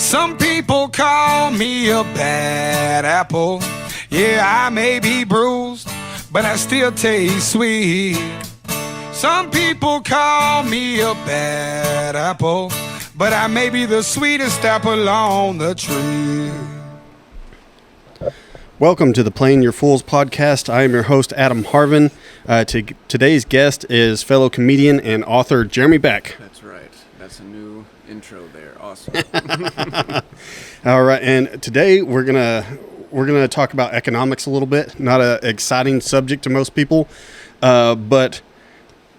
Some people call me a bad apple. Yeah, I may be bruised, but I still taste sweet. Some people call me a bad apple, but I may be the sweetest apple on the tree. Welcome to the Playing Your Fools podcast. I am your host, Adam Harvin. Today's guest is fellow comedian and author Jeremey Beck. That's right. That's a new intro there. Awesome. All right, and today we're gonna talk about economics a little bit. Not an exciting subject to most people, but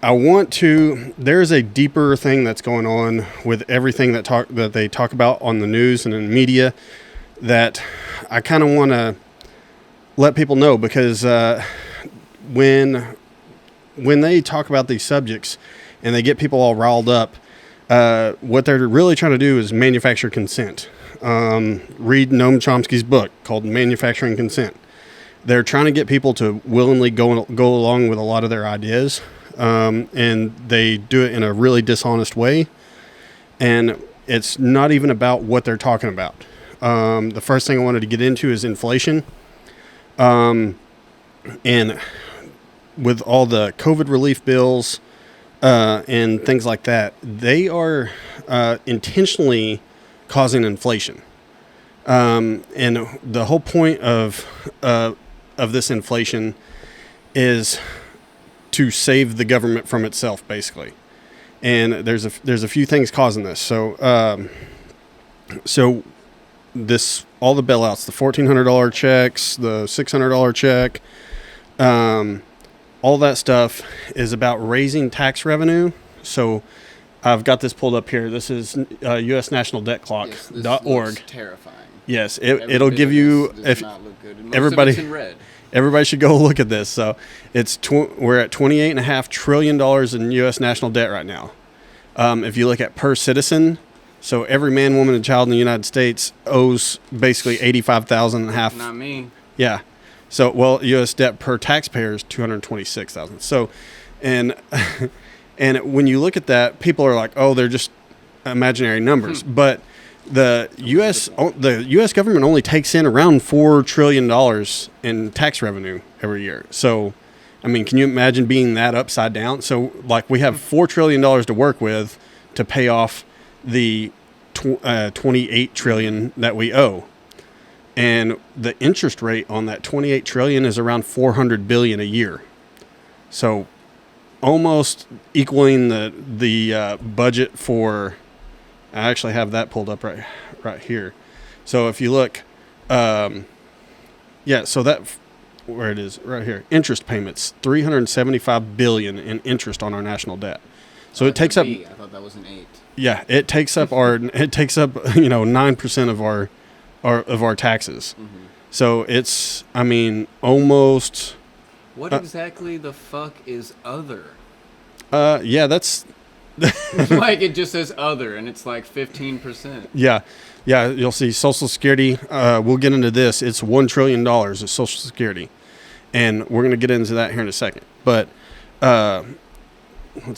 I want to. There's a deeper thing that's going on with everything that they talk about on the news and in media that I kind of want to let people know, because when they talk about these subjects and they get people all riled up, what they're really trying to do is manufacture consent. Read Noam Chomsky's book called Manufacturing Consent. They're trying to get people to willingly go along with a lot of their ideas, and they do it in a really dishonest way. And it's not even about what they're talking about. The first thing I wanted to get into is inflation. And with all the COVID relief bills and things like that, they are intentionally causing inflation. And the whole point of this inflation is to save the government from itself, basically. And there's a few things causing this. So this, all the bailouts, the $1,400 checks, the $600 check, all that stuff is about raising tax revenue. So I've got this pulled up here. This is U.S. National Debt Clock.org. Yes, this looks terrifying. Yes, it'll give you, if not look good. And everybody, most of it's in red. Everybody should go look at this. So we're at $28.5 trillion in U.S. national debt right now. If you look at per citizen, so every man, woman, and child in the United States owes basically $85,500. Not me. Yeah. So, well, U.S. debt per taxpayer is $226,000. So, and when you look at that, people are like, oh, they're just imaginary numbers. But the U.S. government only takes in around $4 trillion in tax revenue every year. So, I mean, can you imagine being that upside down? So, like, we have $4 trillion to work with to pay off the $28 trillion that we owe, and the interest rate on that $28 trillion is around $400 billion a year. So, almost equaling the budget for. I actually have that pulled up right here. So if you look, so that where it is right here, interest payments, $375 billion in interest on our national debt. So it takes up. I thought that was an 8. Yeah, it takes up 9% of our taxes. Mm-hmm. So it's, I mean, almost. What exactly the fuck is other? Yeah, that's. Like, it just says other, and it's like 15%. Yeah, you'll see Social Security. We'll get into this. It's $1 trillion of Social Security, and we're going to get into that here in a second. But let's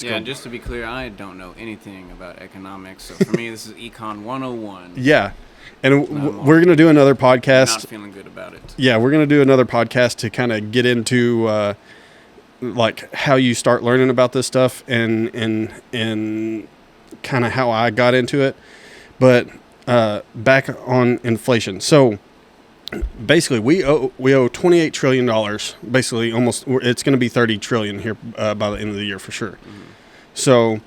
go. Just to be clear, I don't know anything about economics, so for me, this is Econ 101. Yeah, and we're going to do another podcast. I'm not feeling good about it. Yeah, we're going to do another podcast to kind of get into like how you start learning about this stuff and kind of how I got into it. But back on inflation. So basically we owe $28 trillion, basically almost. It's going to be $30 trillion here by the end of the year for sure. Mm-hmm. So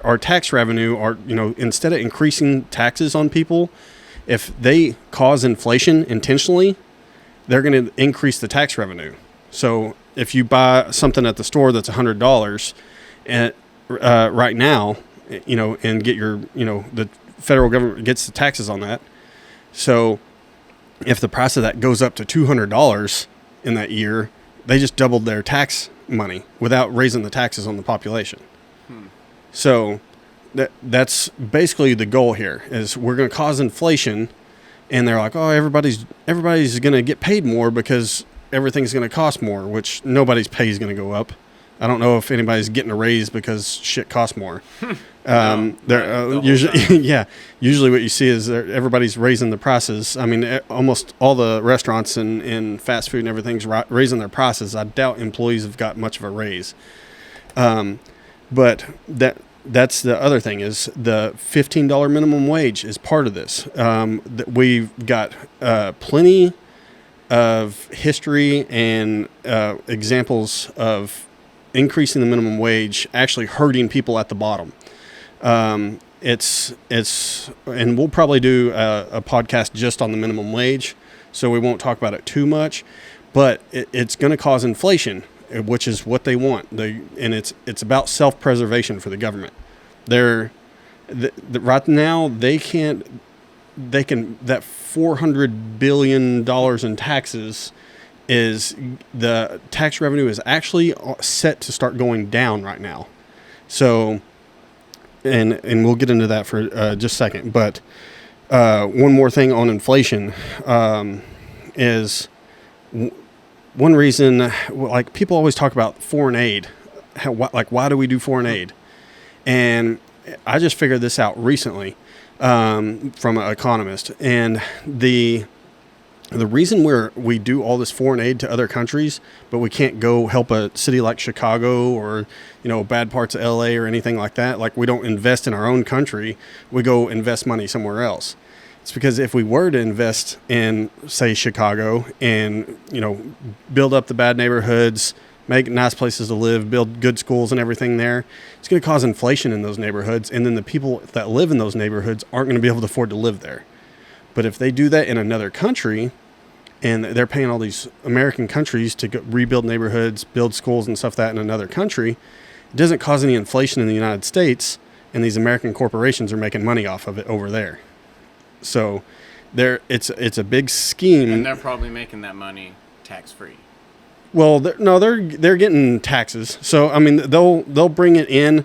our tax revenue are, instead of increasing taxes on people, if they cause inflation intentionally, they're going to increase the tax revenue. So if you buy something at the store that's $100 and right now, and get your, the federal government gets the taxes on that. So if the price of that goes up to $200 in that year, they just doubled their tax money without raising the taxes on the population. So that's basically the goal here, is we're going to cause inflation. And they're like, oh, everybody's going to get paid more because everything's going to cost more, which nobody's pay is going to go up. I don't know if anybody's getting a raise because shit costs more. The Usually, whole time. yeah. Usually, what you see is everybody's raising the prices. I mean, almost all the restaurants and fast food and everything's raising their prices. I doubt employees have got much of a raise. But that's the other thing is the $15 minimum wage is part of this. We've got plenty of history and examples of increasing the minimum wage actually hurting people at the bottom. It's and we'll probably do a podcast just on the minimum wage, so we won't talk about it too much, but it's going to cause inflation, which is what they want. And it's about self-preservation for the government. Right now they can that $400 billion in taxes is the tax revenue is actually set to start going down right now. So, and we'll get into that for just a second. But one more thing on inflation is one reason, like people always talk about foreign aid. Why do we do foreign aid? And I just figured this out recently from an economist. And the reason we do all this foreign aid to other countries, but we can't go help a city like Chicago or, bad parts of LA or anything like that. Like we don't invest in our own country. We go invest money somewhere else. It's because if we were to invest in, say, Chicago and, build up the bad neighborhoods, make nice places to live, build good schools and everything there, it's going to cause inflation in those neighborhoods. And then the people that live in those neighborhoods aren't going to be able to afford to live there. But if they do that in another country, and they're paying all these American countries to rebuild neighborhoods, build schools and stuff that in another country, it doesn't cause any inflation in the United States, and these American corporations are making money off of it over there. So it's a big scheme. And they're probably making that money tax-free. Well, they're getting taxes. So, I mean, they'll bring it in,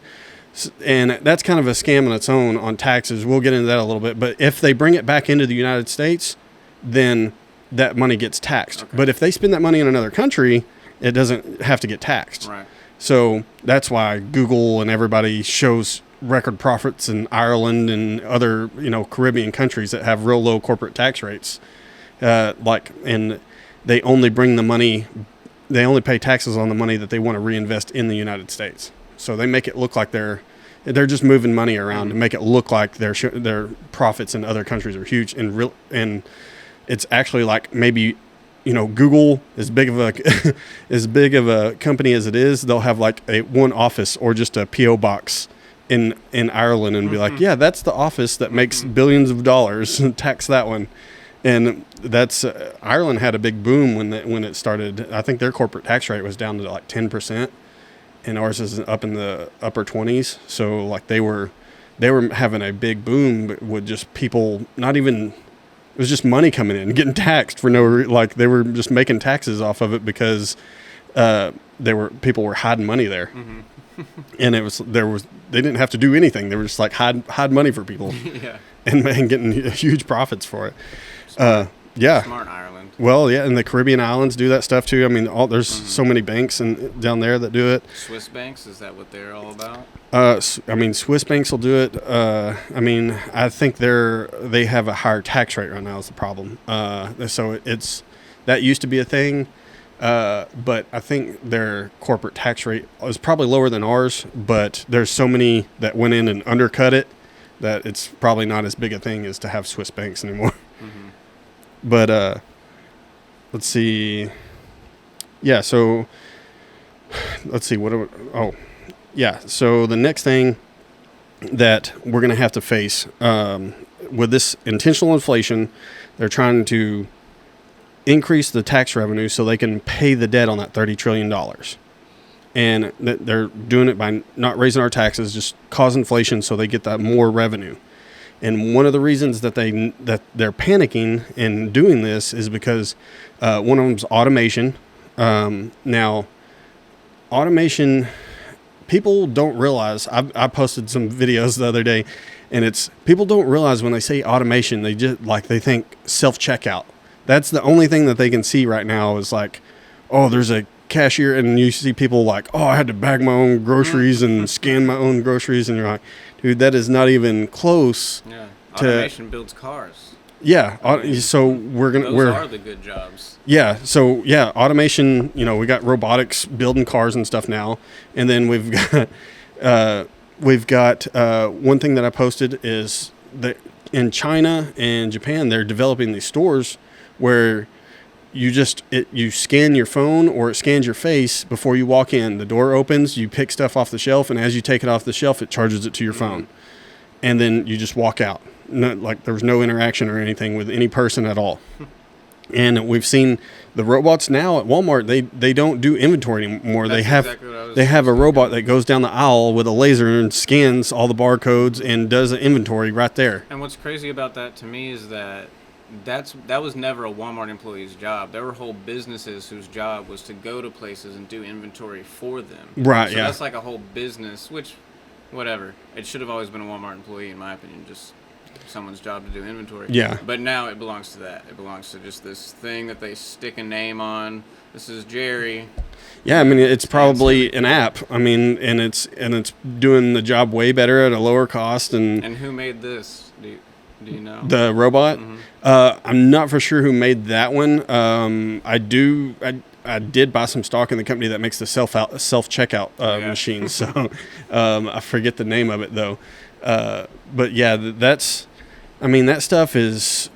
and that's kind of a scam on its own on taxes. We'll get into that a little bit. But if they bring it back into the United States, then that money gets taxed. Okay. But if they spend that money in another country, it doesn't have to get taxed. Right. So that's why Google and everybody shows record profits in Ireland and other, Caribbean countries that have real low corporate tax rates. And they only they only pay taxes on the money that they want to reinvest in the United States. So they make it look like they're just moving money around to make it look like their profits in other countries are huge and it's actually like maybe, Google as big of a company as it is, they'll have like one office or just a PO box in Ireland and be like, yeah, that's the office that makes billions of dollars, and tax that one. And that's Ireland had a big boom when it started. I think their corporate tax rate was down to like 10%, and ours is up in the upper 20s. So like they were having a big boom with just people it was just money coming in, getting taxed for they were just making taxes off of it because people were hiding money there. Mm-hmm. And they didn't have to do anything. They were just like hide money for people. Yeah. and getting huge profits for it. Yeah. Smart Ireland. Well, yeah, and the Caribbean islands do that stuff too. I mean, there's so many banks down there that do it. Swiss banks, is that what they're all about? I mean, Swiss banks will do it. I mean, I think they have a higher tax rate right now is the problem. So that used to be a thing, but I think their corporate tax rate is probably lower than ours. But there's so many that went in and undercut it that it's probably not as big a thing as to have Swiss banks anymore. Mm-hmm. But let's see. Yeah, so let's see. So the next thing that we're going to have to face with this intentional inflation, they're trying to increase the tax revenue so they can pay the debt on that $30 trillion. And they're doing it by not raising our taxes, just cause inflation so they get that more revenue. And one of the reasons that they're panicking and doing this is because one of them is automation. Now, automation, people don't realize. I posted some videos the other day, and people don't realize when they say automation, they they think self-checkout. That's the only thing that they can see right now is like, oh, there's a cashier, and you see people like, oh, I had to bag my own groceries and scan my own groceries, and you're like, dude, that is not even close. Yeah. To, Automation builds cars. Yeah. So Those are the good jobs. Yeah. So yeah, automation. You know, we got robotics building cars and stuff now, and then we've got one thing that I posted is that in China and Japan they're developing these stores where you scan your phone or it scans your face before you walk in. The door opens, you pick stuff off the shelf, and as you take it off the shelf, it charges it to your phone, and then you just walk out. Like there was no interaction or anything with any person at all. And we've seen the robots now at Walmart. They don't do inventory anymore. That's they have a robot that goes down the aisle with a laser and scans all the barcodes and does an inventory right there. And what's crazy about that to me is that that was never a Walmart employee's job. There were whole businesses whose job was to go to places and do inventory for them. Right. So yeah. that's like a whole business, which, whatever. It should have always been a Walmart employee, in my opinion. Just someone's job to do inventory. Yeah. But now it belongs to that. It belongs to just this thing that they stick a name on. This is Jerry. Yeah, I mean it's probably an app. I mean, and it's doing the job way better at a lower cost. And who made this? Do you know? The robot? Mm-hmm. I'm not for sure who made that one. I did buy some stock in the company that makes the self checkout machine. So I forget the name of it though. But yeah, that stuff is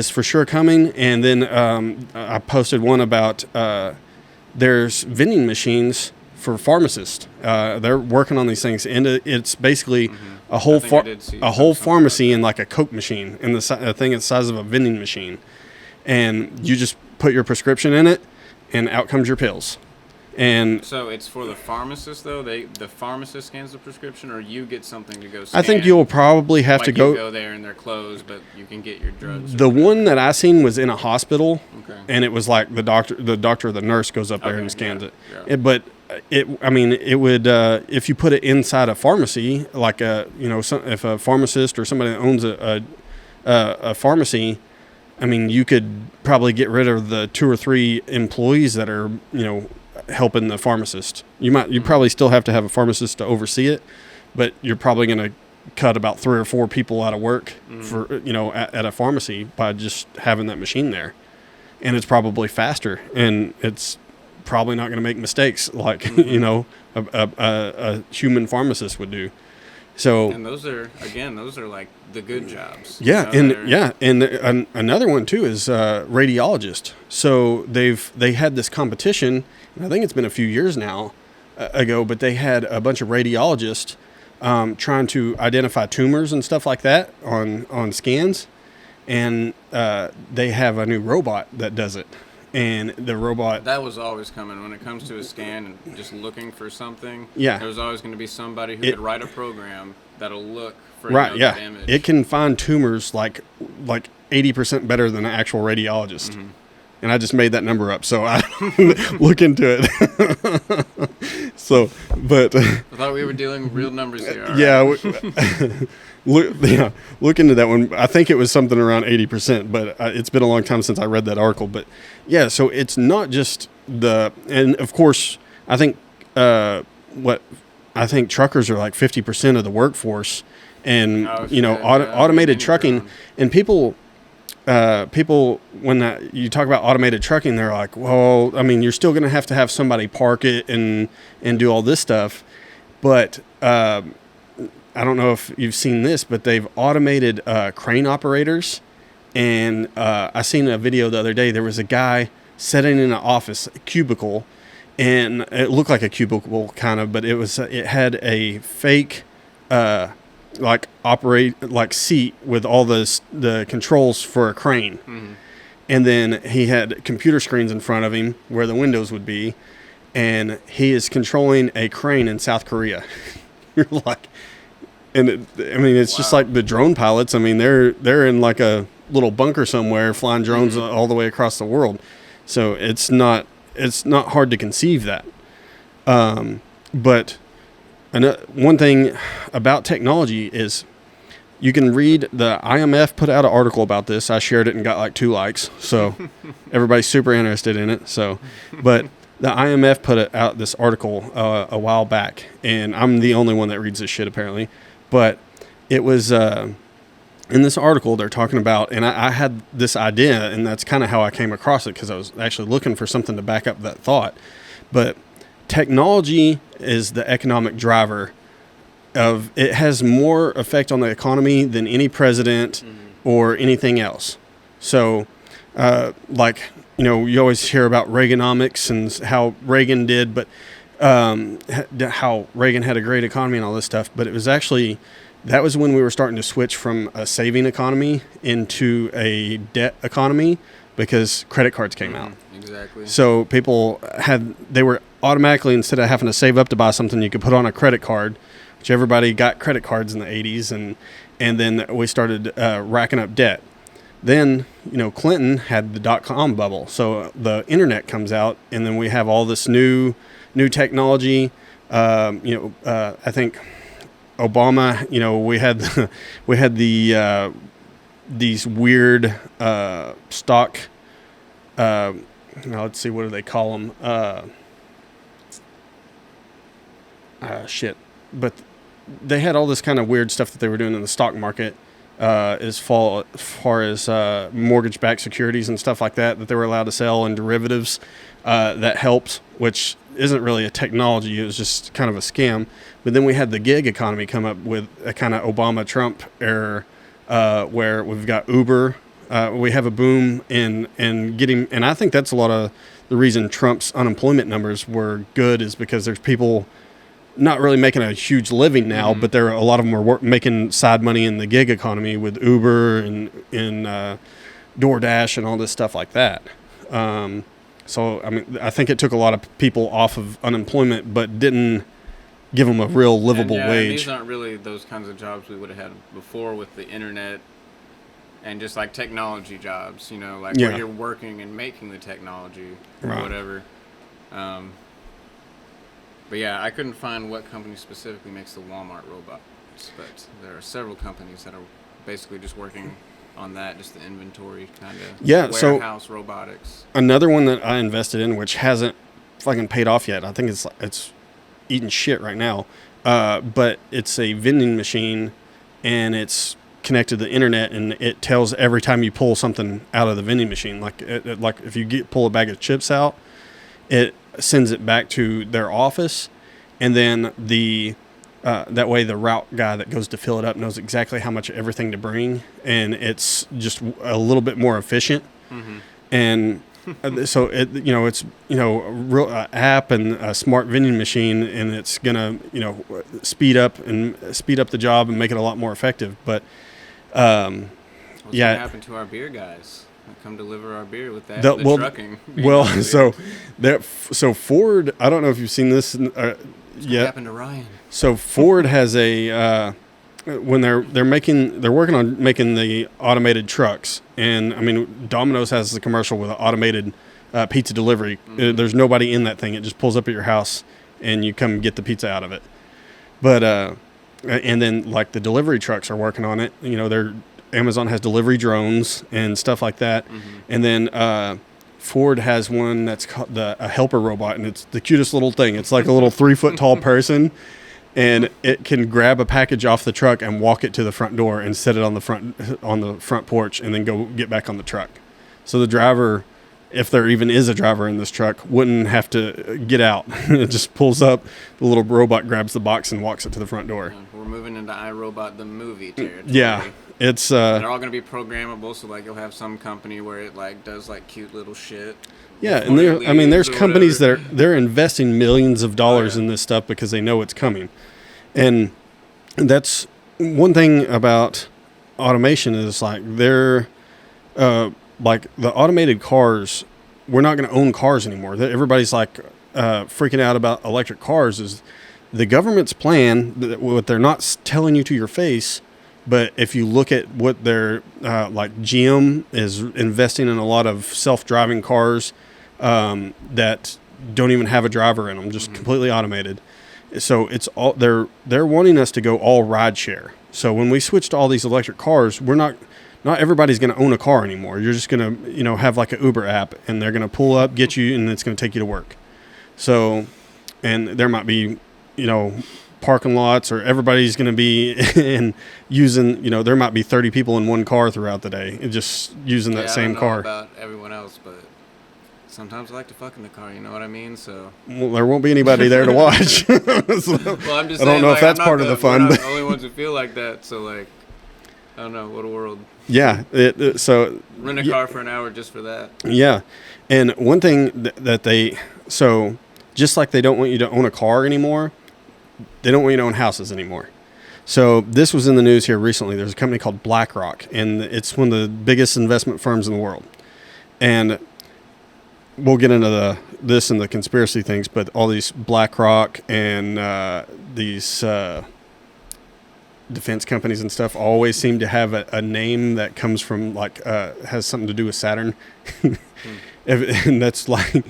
for sure coming. And then I posted one about there's vending machines for pharmacists. They're working on these things, and it's basically a whole pharmacy in like a Coke machine, and the thing is the size of a vending machine, and you just put your prescription in it, and out comes your pills. And so it's for the pharmacist though. The pharmacist scans the prescription, or you get something to go scan. I think you'll probably have to go. You go there and they're closed, but you can get your drugs. The one that I seen was in a hospital, okay. And it was like the doctor or the nurse goes up there and scans it. Yeah. But it would if you put it inside a pharmacy, like if a pharmacist or somebody that owns a pharmacy, I mean, you could probably get rid of the 2 or 3 employees that are helping the pharmacist. You probably still have to have a pharmacist to oversee it, but you're probably going to cut about 3 or 4 people out of work for at a pharmacy by just having that machine there. And it's probably faster, and it's probably not going to make mistakes like a human pharmacist would do. So, and those are like the good jobs. Yeah, and another one too is radiologist. So they had this competition, and I think it's been a few years now ago, but they had a bunch of radiologists trying to identify tumors and stuff like that on scans, and they have a new robot that does it. And the robot... That was always coming. When it comes to a scan and just looking for something, yeah, there's always going to be somebody who could write a program that'll look for that image. It can find tumors like 80% better than an actual radiologist. Mm-hmm. And I just made that number up, so I look into it. So, but... I thought we were dealing with real numbers here. Yeah. Look into that one. I think it was something around 80%, but it's been a long time since I read that article. But yeah, so it's not just and of course, I think truckers are like 50% of the workforce, and automated trucking, and people when you talk about automated trucking, they're like, well, I mean, you're still going to have somebody park it and do all this stuff, but I don't know if you've seen this, but they've automated crane operators. And I seen a video the other day. There was a guy sitting in an office, a cubicle, and it looked like a cubicle kind of, but it had a fake seat with all the controls for a crane. Mm-hmm. And then he had computer screens in front of him where the windows would be, and he is controlling a crane in South Korea. You're like... And it's just like the drone pilots. I mean, they're in like a little bunker somewhere flying drones all the way across the world. So it's not hard to conceive that. But one thing about technology is you can read the IMF put out an article about this. I shared it and got like 2 likes. So everybody's super interested in it. So, but the IMF put out this article a while back, and I'm the only one that reads this shit apparently, but it was in this article they're talking about, and I had this idea, and that's kind of how I came across it, because I was actually looking for something to back up that thought. But technology is the economic driver of it, has more effect on the economy than any president or anything else. So, you always hear about Reaganomics and how Reagan did, but how Reagan had a great economy and all this stuff. But it was actually, that was when we were starting to switch from a saving economy into a debt economy, because credit cards came out. Exactly. So people they were automatically, instead of having to save up to buy something, you could put on a credit card, which everybody got credit cards in the 80s. And then we started racking up debt. Then, Clinton had the dot-com bubble. So the internet comes out, and then we have all this new technology. I think Obama, we had these weird stock. Let's see, what do they call them? But they had all this kind of weird stuff that they were doing in the stock market, as far as mortgage-backed securities and stuff like that they were allowed to sell, and derivatives that helped, which isn't really a technology. It was just kind of a scam. But then we had the gig economy come up with a kind of Obama-Trump era, where we've got Uber. We have a boom in getting, and I think that's a lot of the reason Trump's unemployment numbers were good, is because there's people not really making a huge living now, but a lot of them are making side money in the gig economy with Uber and DoorDash and all this stuff like that. So, I think it took a lot of people off of unemployment, but didn't give them a real livable wage. These aren't really those kinds of jobs we would have had before with the internet and just like technology jobs, where you're working and making the technology or whatever. But yeah, I couldn't find what company specifically makes the Walmart robots, but there are several companies that are basically just working on that, just the inventory kind of warehouse robotics. Another one that I invested in, which hasn't fucking paid off yet. I think it's eating shit right now. But it's a vending machine, and it's connected to the internet, and it tells every time you pull something out of the vending machine. Like if you pull a bag of chips out, it sends it back to their office, and then that way the route guy that goes to fill it up knows exactly how much everything to bring, and it's just a little bit more efficient. And so it's a real app and a smart vending machine, and it's gonna speed up the job and make it a lot more effective. But what's gonna happen to our beer guys? Come deliver our beer with that trucking. So Ford, I don't know if you've seen this yet. What happened to Ryan? So Ford has when they're working on making the automated trucks, and Domino's has the commercial with an automated pizza delivery. There's nobody in that thing; it just pulls up at your house, and you come get the pizza out of it. But and then like the delivery trucks are working on it. Amazon has delivery drones and stuff like that. And then Ford has one that's called a helper robot, and it's the cutest little thing. It's like a little 3-foot tall person, and it can grab a package off the truck and walk it to the front door and set it on the front porch, and then go get back on the truck. So the driver, if there even is a driver in this truck, wouldn't have to get out. It just pulls up, the little robot grabs the box and walks it to the front door. We're moving into iRobot the movie territory. Yeah. It's they're all going to be programmable, so like you'll have some company where it like does like cute little shit. Yeah, and there's companies that they're investing millions of dollars in this stuff because they know it's coming. And that's one thing about automation, is like they're like the automated cars. We're not going to own cars anymore. Everybody's like freaking out about electric cars. Is the government's plan, what they're not telling you to your face. But if you look at what they're like, GM is investing in a lot of self-driving cars that don't even have a driver in them, just completely automated. So it's all they're wanting us to go all ride share. So when we switch to all these electric cars, we're not everybody's going to own a car anymore. You're just going to have like an Uber app, and they're going to pull up, get you, and it's going to take you to work. So, and there might be, parking lots, or everybody's going to be in using, there might be 30 people in one car throughout the day and just using that same car. I don't know about everyone else, but sometimes I like to fuck in the car, you know what I mean? So there won't be anybody there to watch. Well, I'm just saying, I don't know if that's part of the fun. We're not the only ones who feel like that, so like, I don't know, what a world. Yeah, so rent a car for an hour just for that. Yeah, and one thing that they, so just like they don't want you to own a car anymore, they don't want you to own houses anymore. So this was in the news here recently. There's a company called BlackRock, and it's one of the biggest investment firms in the world. And we'll get into this and the conspiracy things, but all these BlackRock and these defense companies and stuff always seem to have a name that comes from has something to do with Saturn. And that's like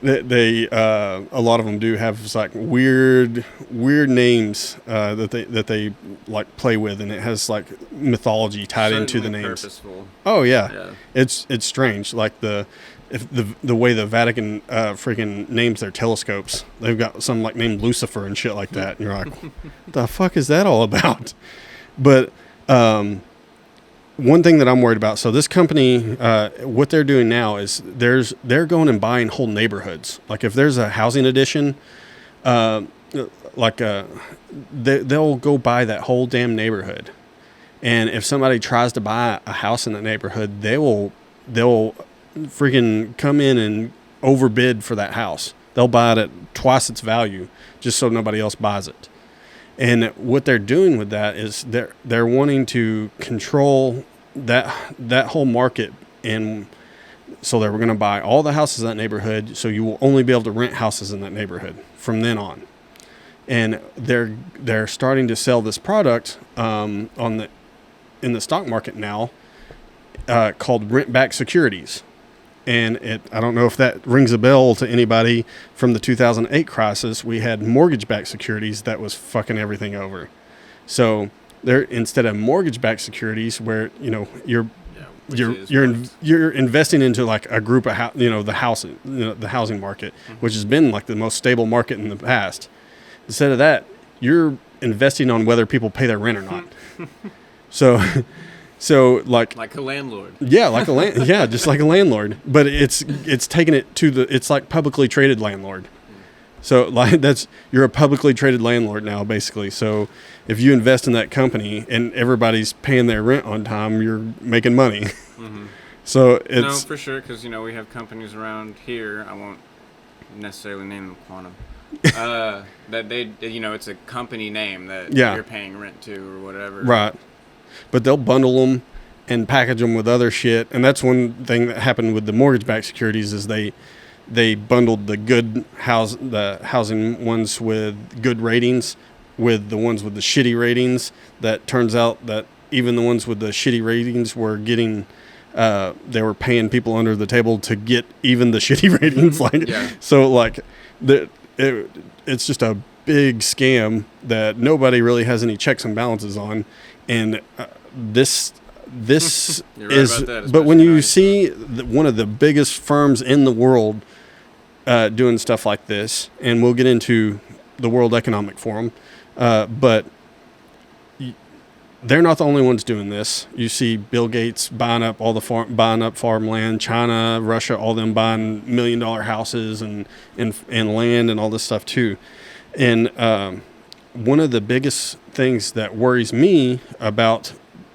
they a lot of them do have like weird names that they like play with, and it has like mythology tied into the names. Purposeful. Oh yeah. It's strange, like the way the Vatican freaking names their telescopes. They've got some like named Lucifer and shit like that, and you're like, what the fuck is that all about? But one thing that I'm worried about, so this company, what they're doing now is they're going and buying whole neighborhoods. Like if there's a housing addition, they'll go buy that whole damn neighborhood. And if somebody tries to buy a house in that neighborhood, they'll freaking come in and overbid for that house. They'll buy it at twice its value just so nobody else buys it. And what they're doing with that is they're wanting to control that whole market, and so they were going to buy all the houses in that neighborhood, so you will only be able to rent houses in that neighborhood from then on. And they're starting to sell this product in the stock market now called rent-backed securities. And I don't know if that rings a bell to anybody from the 2008 crisis. We had mortgage-backed securities that was fucking everything over. So they're, instead of mortgage-backed securities, where you're investing into like a group of the housing market, which has been like the most stable market in the past. Instead of that, you're investing on whether people pay their rent or not. So like a landlord. Yeah, just like a landlord. But it's taking it to it's like publicly traded landlord. So like you're a publicly traded landlord now, basically. So if you invest in that company and everybody's paying their rent on time, you're making money. Mm-hmm. So it's for sure, because we have companies around here. I won't necessarily name them Quantum. That they it's a company name that you're paying rent to or whatever. Right. But they'll bundle them and package them with other shit. And that's one thing that happened with the mortgage-backed securities is they bundled the housing ones with good ratings with the ones with the shitty ratings. That turns out that even the ones with the shitty ratings were getting they were paying people under the table to get even the shitty ratings. So like it's just a big scam that nobody really has any checks and balances on. And this is, but when you see one of the biggest firms in the world doing stuff like this, and we'll get into the World Economic Forum, but they're not the only ones doing this. You see Bill Gates buying up farmland, China, Russia, all them buying $1 million houses and land and all this stuff too. And one of the biggest things that worries me about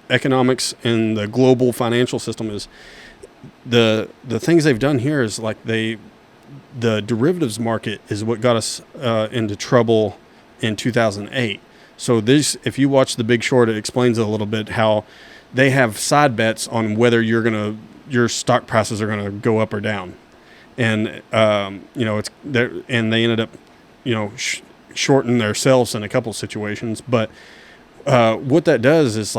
economics and the global financial system is the things they've done here is like the derivatives market is what got us into trouble in 2008. So if you watch The Big Short, it explains a little bit how they have side bets on whether your stock prices are gonna go up or down, and it's there, and they ended up shorten themselves in a couple of situations. But what that does is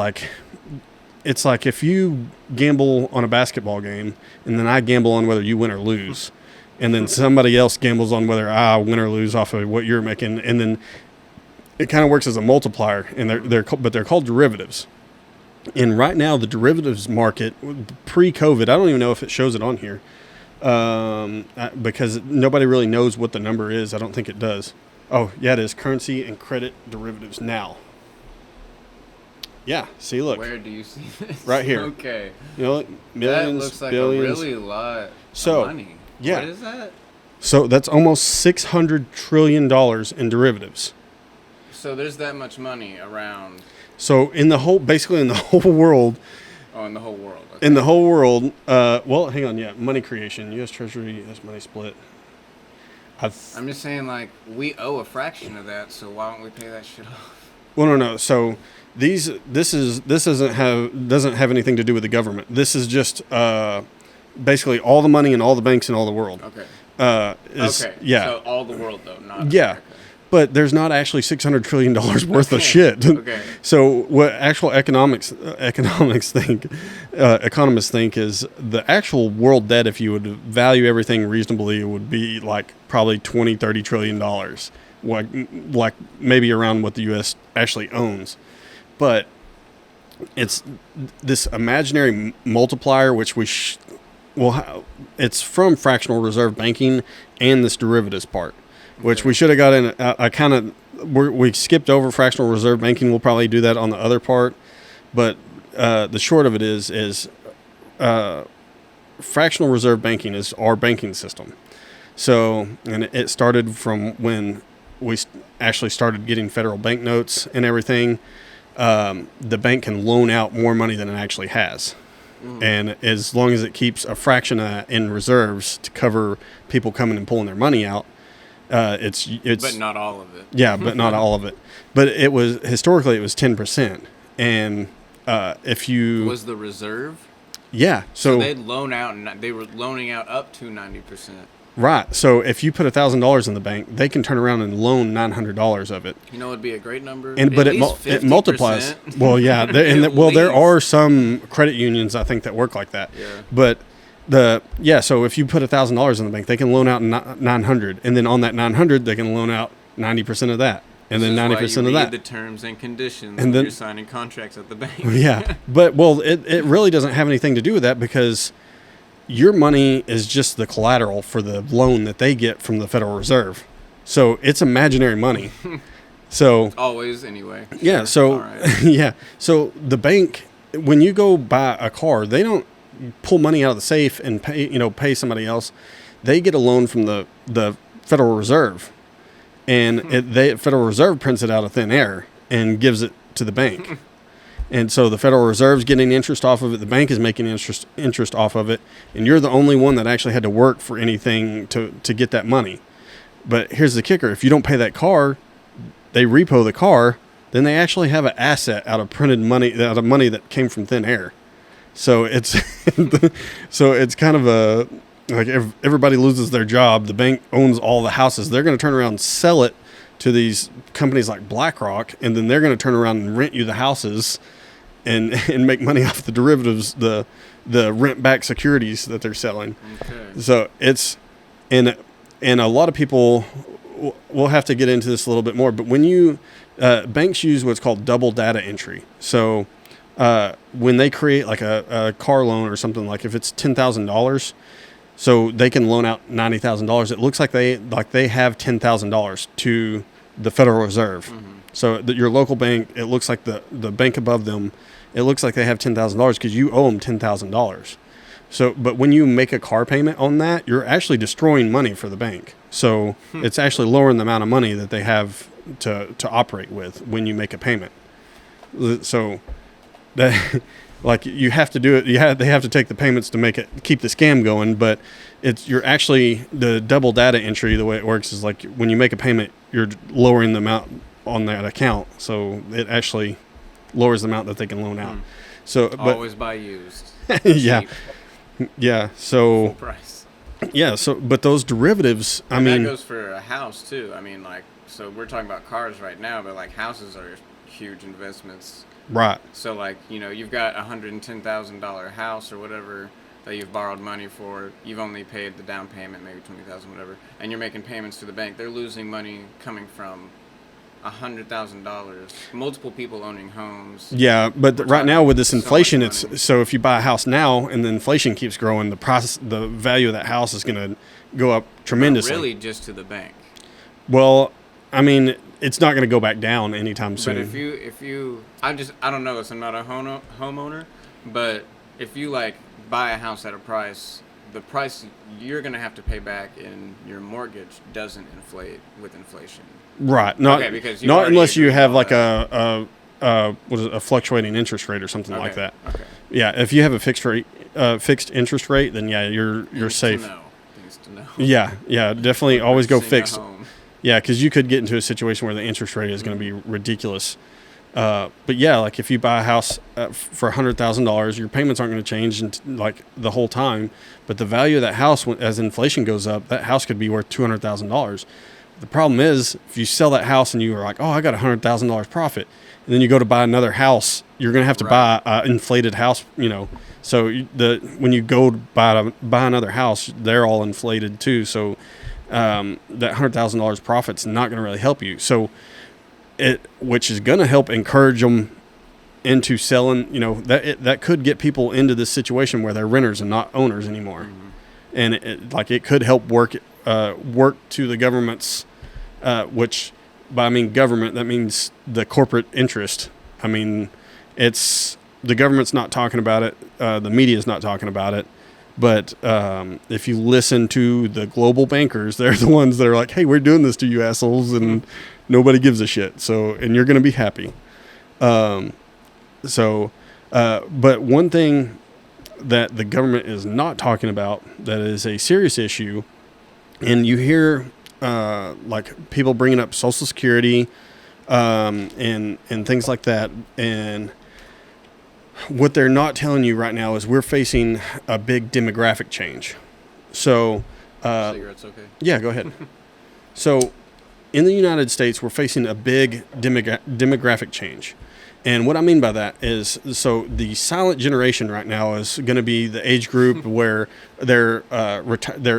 it's like if you gamble on a basketball game and then I gamble on whether you win or lose, and then somebody else gambles on whether I win or lose off of what you're making, and then it kind of works as a multiplier. And they're called derivatives. And right now the derivatives market pre-COVID, I don't even know if it shows it on here, because nobody really knows what the number is. I don't think it does. Oh, yeah, it is currency and credit derivatives now. Yeah, see, look. Where do you see this? Right here. Okay. You know, millions, that looks like billions. a really lot So, of money. yeah. What is that? So that's almost $600 trillion in derivatives. So there's that much money around. So basically in the whole world. Oh, in the whole world. Okay. In the whole world, well, hang on, yeah, money creation, U.S. Treasury, U.S. money split. I'm just saying, like, we owe a fraction of that, so why don't we pay that shit off? Well, no. So this doesn't have anything to do with the government. This is just basically all the money in all the banks in all the world. Okay. Okay. Yeah. So all the world, though, not yeah. America. But there's not actually $600 trillion worth of shit. Okay. So what actual economists think is the actual world debt, if you would value everything reasonably, it would be like probably $20-30 trillion, like maybe around what the U.S. actually owns. But it's this imaginary multiplier, which it's from fractional reserve banking and this derivatives part. Which we should have got in. We skipped over fractional reserve banking. We'll probably do that on the other part. But the short of it is fractional reserve banking is our banking system. So, and it started from when we actually started getting federal banknotes and everything. The bank can loan out more money than it actually has. And as long as it keeps a fraction of that in reserves to cover people coming and pulling their money out, it's but not all of it. Yeah, but not all of it. But historically it was 10%. And if you was the reserve. Yeah, so they'd loan out, and they were loaning out up to 90%. Right. So if you put $1,000 in the bank, they can turn around and loan $900 of it. You know, it'd be a great number. But it multiplies. Well, yeah. There are some credit unions I think that work like that. Yeah. But so if you put $1,000 in the bank, they can loan out $900, and then on that $900 they can loan out 90% of that, and then 90% of that. The terms and conditions and when then you're signing contracts at the bank. Yeah, but it really doesn't have anything to do with that because your money is just the collateral for the loan that they get from the Federal Reserve, so it's imaginary money. So always anyway. Yeah. So right. Yeah. So the bank, when you go buy a car, they don't pull money out of the safe and pay somebody else. They get a loan from the Federal Reserve, and Federal Reserve prints it out of thin air and gives it to the bank. And so the Federal Reserve's getting interest off of it. The bank is making interest off of it, and you're the only one that actually had to work for anything to get that money. But here's the kicker: if you don't pay that car, they repo the car. Then they actually have an asset out of printed money, out of money that came from thin air. So it's kind of like if everybody loses their job, the bank owns all the houses. They're going to turn around and sell it to these companies like BlackRock, and then they're going to turn around and rent you the houses and make money off the derivatives, the rent back securities that they're selling. Okay. So it's and a lot of people we'll have to get into this a little bit more, but when you banks use what's called double data entry. So when they create like a car loan or something, like if it's $10,000, so they can loan out $90,000. It looks like they have $10,000 to the Federal Reserve. Mm-hmm. So your local bank, it looks like the bank above them, it looks like they have $10,000 because you owe them $10,000. So, but when you make a car payment on that, you're actually destroying money for the bank. So it's actually lowering the amount of money that they have to operate with when you make a payment. So that, like, you have to do it. They have to take the payments to keep the scam going. But you're actually, the double data entry, the way it works is like when you make a payment, you're lowering the amount on that account. So it actually lowers the amount that they can loan out. So always buy used. Yeah. Yeah. So full price. Yeah. So, but those derivatives, I mean, that goes for a house too. I mean, like, so we're talking about cars right now, but like houses are huge investments. Right. So like, you've got $110,000 house or whatever that you've borrowed money for. You've only paid the down payment, maybe $20,000, whatever, and you're making payments to the bank. They're losing money coming from $100,000, multiple people owning homes. Yeah, but right now with this inflation, it's so if you buy a house now and the inflation keeps growing, the value of that house is going to go up tremendously. Not really, just to the bank. Well, I mean, it's not going to go back down anytime soon. But if you, I don't know, so I'm not a homeowner, but if you like buy a house at a price, the price you're going to have to pay back in your mortgage doesn't inflate with inflation. Right. Not unless you have like a fluctuating interest rate or something like that. Okay. Yeah, if you have a fixed interest rate, then yeah, you're safe. Things to know. Yeah, definitely always go fixed. Yeah, because you could get into a situation where the interest rate is going to be ridiculous. But yeah, like if you buy a house for $100,000, your payments aren't going to change like the whole time. But the value of that house, as inflation goes up, that house could be worth $200,000. The problem is, if you sell that house and you are like, oh, I got $100,000 profit, and then you go to buy another house, you're going to have to buy an inflated house, So when you go to buy another house, they're all inflated too. So that $100,000 profit's not going to really help you. So which is going to help encourage them into selling. That could get people into this situation where they're renters and not owners anymore, and it could help work to the government's. Which, by I mean government, that means the corporate interest. I mean, the government's not talking about it. The media's not talking about it. But if you listen to the global bankers, they're the ones that are like, hey, we're doing this to you assholes, and nobody gives a shit. So, and you're going to be happy. But one thing that the government is not talking about that is a serious issue, and you hear like people bringing up Social Security and things like that, and what they're not telling you right now is we're facing a big demographic change. So, cigarettes, okay? Yeah, go ahead. So, in the United States, we're facing a big demographic change. And what I mean by that is, so the silent generation right now is going to be the age group where they're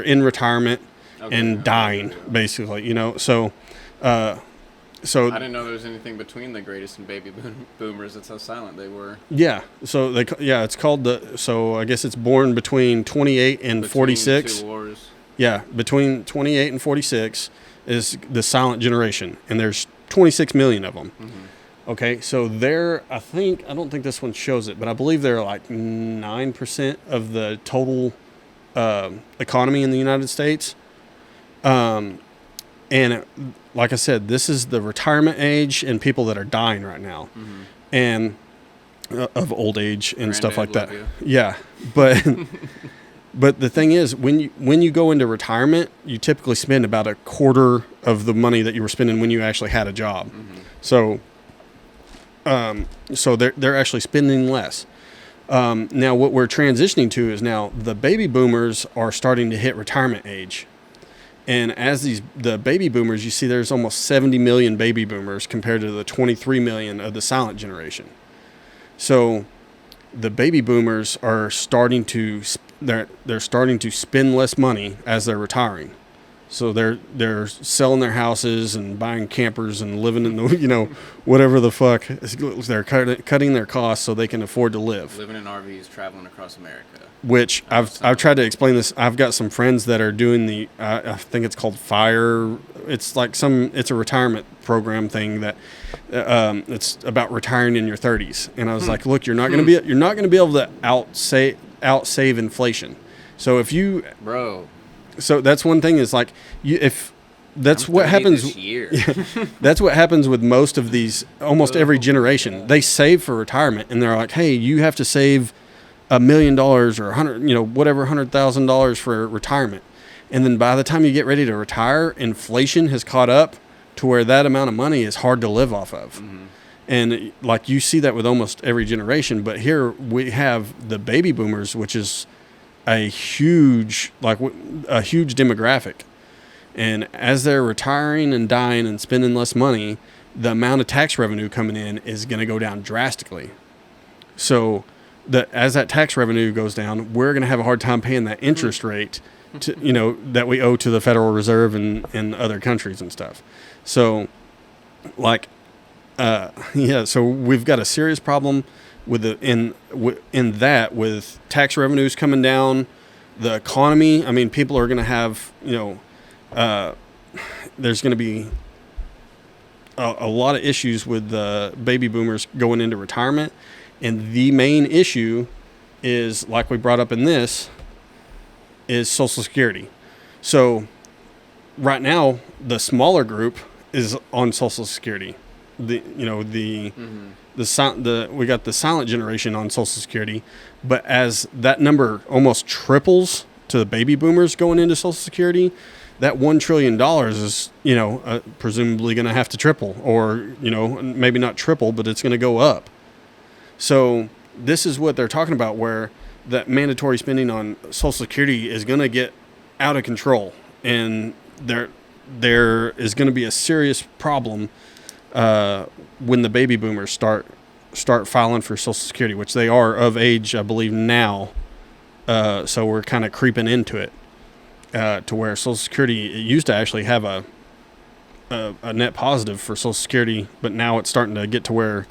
in retirement and dying, basically, So I didn't know there was anything between the greatest and baby boomers. That's how silent they were. Yeah. So it's called so I guess it's born between 28 and 46. Two wars. Yeah, between 28 and 46 is the silent generation, and there's 26 million of them. Mm-hmm. Okay, so I don't think this one shows it, but I believe they're like 9% of the total economy in the United States. And like I said, this is the retirement age and people that are dying right now, and of old age and stuff like that. Yeah, but but the thing is, when you go into retirement, you typically spend about a quarter of the money that you were spending when you actually had a job. So they're actually spending less. Now what we're transitioning to is now the baby boomers are starting to hit retirement age. And as the baby boomers, you see there's almost 70 million baby boomers compared to the 23 million of the silent generation. So the baby boomers are starting to spend less money as they're retiring. So they're selling their houses and buying campers and living in the whatever the fuck. They're cutting their costs so they can afford to live. Living in RVs, traveling across America. Which I've tried to explain this. I've got some friends that are doing I think it's called FIRE. It's like it's a retirement program thing that it's about retiring in your 30s. And I was like, look, you're not going to be able to outsave inflation. So if you So that's one thing is like that's what happens. That's what happens with most of these, almost every generation. They save for retirement, and they're like, "Hey, you have to save $1 million or $100,000 for retirement." And then by the time you get ready to retire, inflation has caught up to where that amount of money is hard to live off of. And like you see that with almost every generation. But here we have the baby boomers, which is a huge demographic. And as they're retiring and dying and spending less money, the amount of tax revenue coming in is going to go down drastically. So as that tax revenue goes down, we're going to have a hard time paying that interest rate that we owe to the Federal Reserve and other countries and stuff. So So we've got a serious problem with with tax revenues coming down, the economy. I mean, people are going to have, there's going to be a lot of issues with the baby boomers going into retirement. And the main issue is, like we brought up in this, is Social Security. So right now, the smaller group is on Social Security. We got the silent generation on Social Security, but as that number almost triples to the baby boomers going into Social Security, that $1 trillion is, presumably going to have to triple, or, maybe not triple, but it's going to go up. So this is what they're talking about, where that mandatory spending on Social Security is going to get out of control, and there is going to be a serious problem when the baby boomers start filing for Social Security, which they are of age, I believe, now. So we're kind of creeping into it. To where Social Security, it used to actually have a net positive for Social Security, but now it's starting to get to where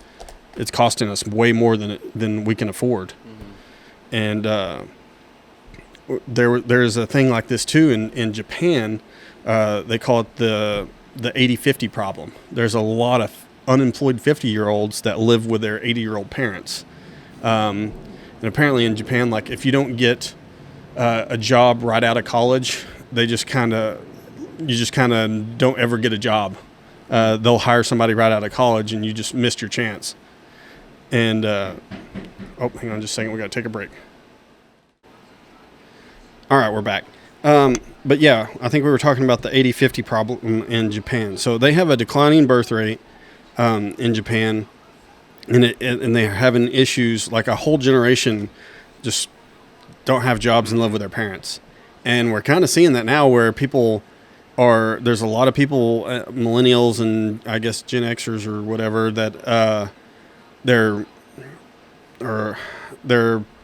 it's costing us way more than we can afford. Mm-hmm. And there's a thing like this too in Japan. They call it the 80-50 problem. There's a lot of unemployed 50-year-olds that live with their 80-year-old parents. And apparently in Japan, like, if you don't get a job right out of college, you just kind of don't ever get a job. They'll hire somebody right out of college, and you just missed your chance. And hang on just a second, we got to take a break. All right, we're back. But yeah, I think we were talking about the 80-50 problem in Japan. So they have a declining birth rate in Japan, and they're having issues, like a whole generation just don't have jobs and live with their parents. And we're kind of seeing that now, where there's a lot of people, millennials and I guess Gen Xers or whatever, that they're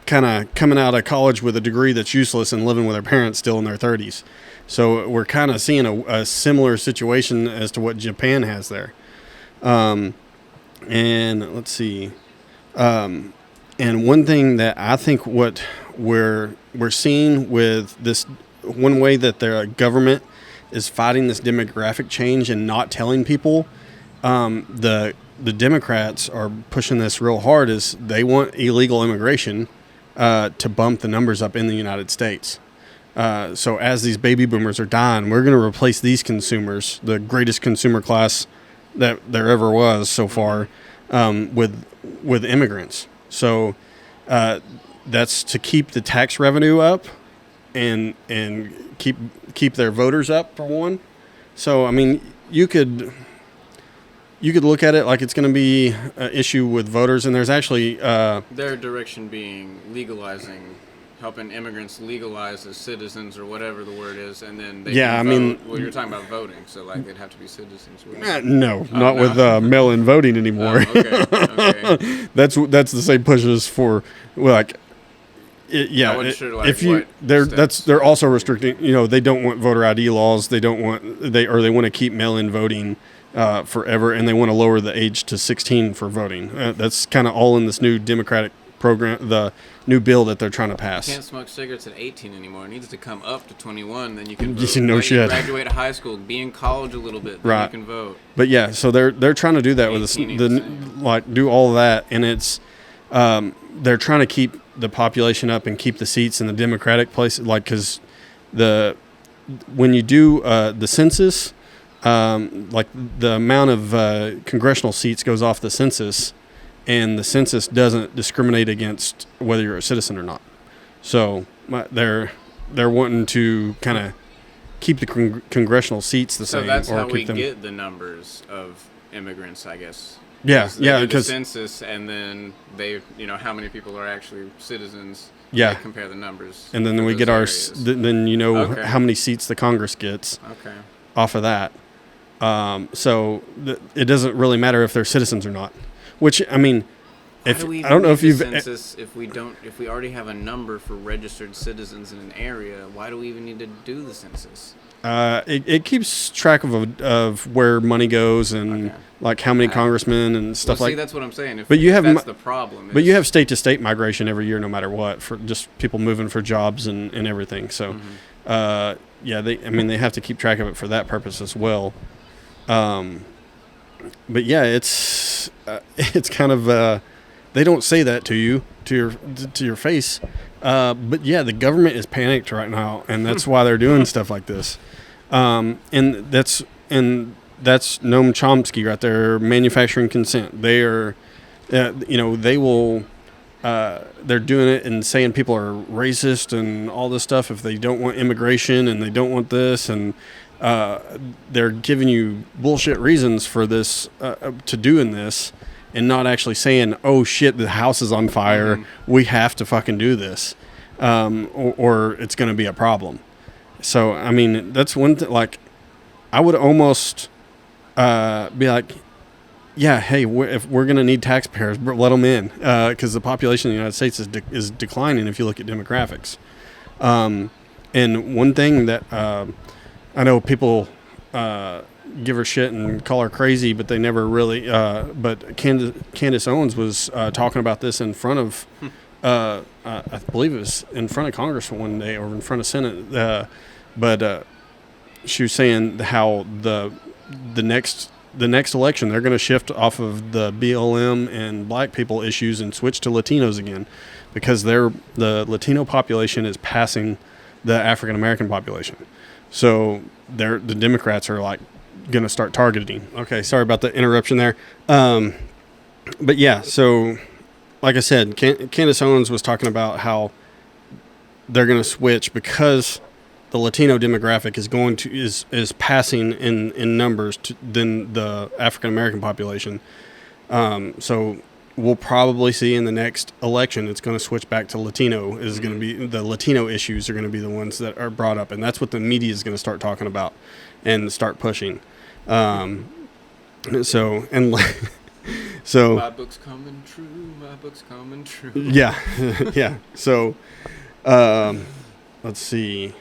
kind of coming out of college with a degree that's useless and living with their parents still in their 30s. So we're kind of seeing a similar situation as to what Japan has there. And let's see. And one thing that I think what we're seeing with this, one way that the government is fighting this demographic change and not telling people, the Democrats are pushing this real hard, is they want illegal immigration to bump the numbers up in the United States. So as these baby boomers are dying, we're going to replace these consumers, the greatest consumer class that there ever was so far, with immigrants. So that's to keep the tax revenue up and keep their voters up, for one. So I mean, you could look at it like it's going to be an issue with voters, and there's actually their direction being helping immigrants legalize as citizens, or whatever the word is, and then they can vote. Well, you're talking about voting, so like they'd have to be citizens. Not with mail-in voting anymore. Okay. That's the same pushes for, like, they're also restricting. They don't want voter ID laws. They want to keep mail-in voting forever, and they want to lower the age to 16 for voting. That's kind of all in this new Democratic program, the new bill that they're trying to pass. You can't smoke cigarettes at 18 anymore. It needs to come up to 21, then you can vote. Shit. You graduate high school, be in college a little bit, then right. You can vote. But yeah, so they're trying to do that with this, do all of that, and it's they're trying to keep the population up and keep the seats in the Democratic place, like, because when you do the census, like, the amount of congressional seats goes off the census, and the census doesn't discriminate against whether you're a citizen or not. So they're wanting to kind of keep the congressional seats the same. So that's how we get the numbers of immigrants, I guess. Yeah, because the census, and then they, how many people are actually citizens. Yeah. They compare the numbers. And then we get how many seats the Congress gets. Okay. Off of that. So it doesn't really matter if they're citizens or not. Which, I mean, I don't know if you've census if we already have a number for registered citizens in an area. Why do we even need to do the census? It keeps track of where money goes and like how many congressmen and stuff like. See, that's what I'm saying. But you have that's the problem. But you have state to state migration every year, no matter what, for just people moving for jobs and everything. So, they have to keep track of it for that purpose as well. But yeah, it's kind of they don't say that to you to your face. But yeah, the government is panicked right now, and that's why they're doing stuff like this. And that's Noam Chomsky right there, manufacturing consent. They are, they will, they're doing it and saying people are racist and all this stuff if they don't want immigration and they don't want this, and they're giving you bullshit reasons for this, to doing this, and not actually saying, oh shit, the house is on fire, we have to fucking do this, or it's going to be a problem. So, I mean, that's one thing, like, I would almost be like, yeah, hey, if we're going to need taxpayers, let them in, because the population of the United States is declining if you look at demographics. And one thing that I know people give her shit and call her crazy, but they never really, but Candace Owens was talking about this in front of, I believe it was in front of Congress one day or in front of Senate, but she was saying how the next election they're going to shift off of the BLM and black people issues and switch to Latinos again, because the Latino population is passing the African American population. So the Democrats are like going to start targeting. Okay, sorry about the interruption there. But yeah, so like I said, Candace Owens was talking about how they're going to switch because the Latino demographic is passing in numbers than the African American population. So we'll probably see in the next election it's going to switch back to Latino. Is going to be the Latino issues are going to be the ones that are brought up, and that's what the media is going to start talking about and start pushing. So my book's coming true. My book's coming true. Yeah, yeah. So let's see.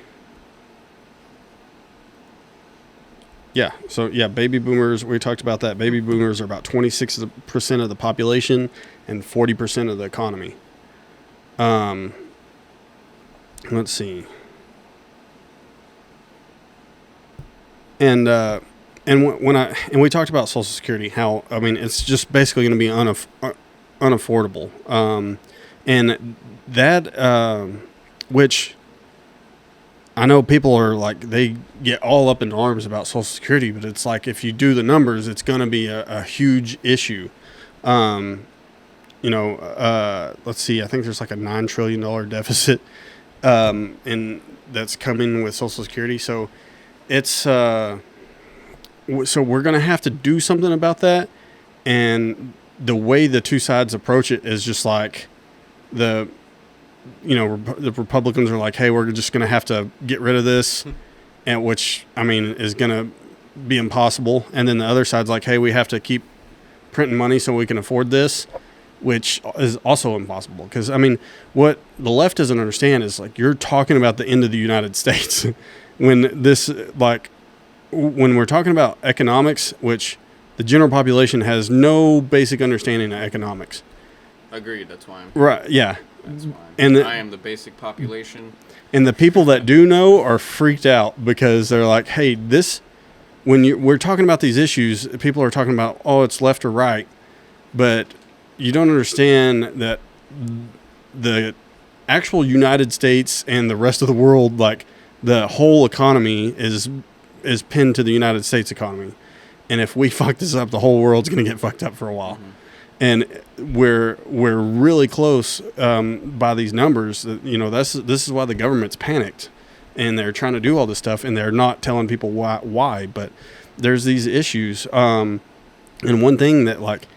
Yeah. So yeah, baby boomers. We talked about that. Baby boomers are about 26% of the population and 40% of the economy. Let's see. And when we talked about Social Security, how I mean it's just basically going to be unaffordable. And that which. I know people are like, they get all up in arms about Social Security, but it's like, if you do the numbers, it's going to be a huge issue. Let's see, I think there's like a $9 trillion deficit, and that's coming with Social Security. So it's, so we're going to have to do something about that. And the way the two sides approach it is just like the Republicans are like, hey, we're just going to have to get rid of this, and which, I mean, is going to be impossible. And then the other side's like, hey, we have to keep printing money so we can afford this, which is also impossible. Because, I mean, what the left doesn't understand is, like, you're talking about the end of the United States. when we're talking about economics, which the general population has no basic understanding of economics. Agreed. That's why I'm right. Yeah. That's why and I am the basic population. And the people that do know are freaked out because they're like, hey, we're talking about these issues, people are talking about, oh, it's left or right. But you don't understand that the actual United States and the rest of the world, like the whole economy is pinned to the United States economy. And if we fuck this up, the whole world's going to get fucked up for a while. Mm-hmm. And we're really close by these numbers. This is why the government's panicked, and they're trying to do all this stuff, and they're not telling people why. But there's these issues, and one thing that, like,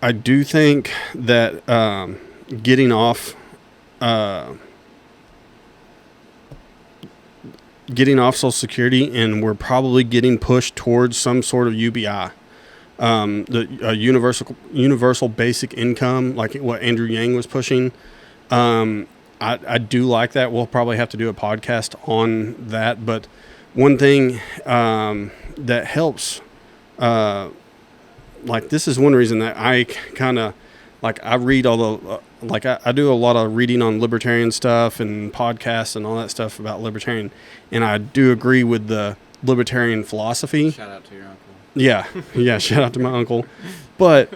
I do think that getting off Social Security, and we're probably getting pushed towards some sort of UBI. The universal basic income, like what Andrew Yang was pushing, I do like that. We'll probably have to do a podcast on that. But one thing that helps, like this is one reason that I kind of, like I read all the, I do a lot of reading on libertarian stuff and podcasts and all that stuff about libertarian. And I do agree with the libertarian philosophy. Shout out to your uncle. Yeah, shout out to my uncle. But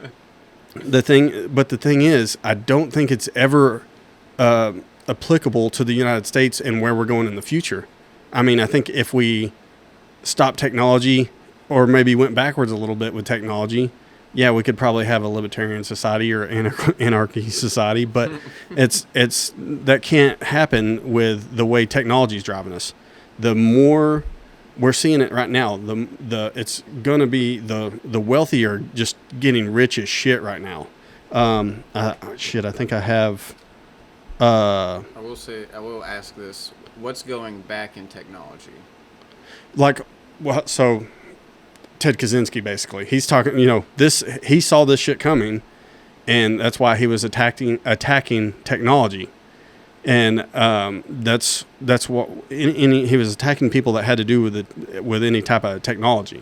the thing is, I don't think it's ever applicable to the United States and where we're going in the future. I mean, I think if we stopped technology or maybe went backwards a little bit with technology, yeah, we could probably have a libertarian society or anarchy society, but it's that can't happen with the way technology is driving us. The more we're seeing it right now, it's going to be the wealthy are just getting rich as shit right now. I think I have. I will ask this: what's going back in technology? So Ted Kaczynski, basically, he's talking. He saw this shit coming, and that's why he was attacking technology, and that's what he was attacking people that had to do with any type of technology,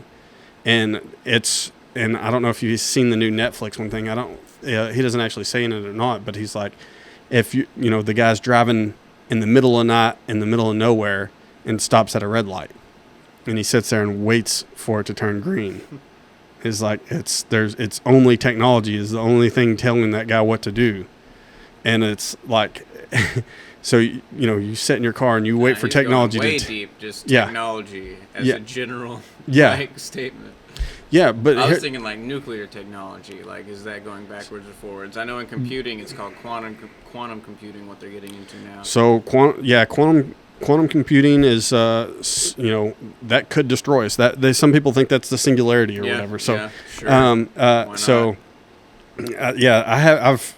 and I don't know if you've seen the new Netflix one thing. He doesn't actually say it or not, but he's like, if the guy's driving in the middle of night in the middle of nowhere and stops at a red light. And he sits there and waits for it to turn green. It's like it's only technology is the only thing telling that guy what to do, and it's like, so you sit in your car and you wait for technology going way deep, just technology as a general statement. Yeah, but I was thinking like nuclear technology. Like, is that going backwards or forwards? I know in computing it's called quantum computing. What they're getting into now. So quantum computing is, that could destroy us. Some people think that's the singularity or whatever. So, sure. I've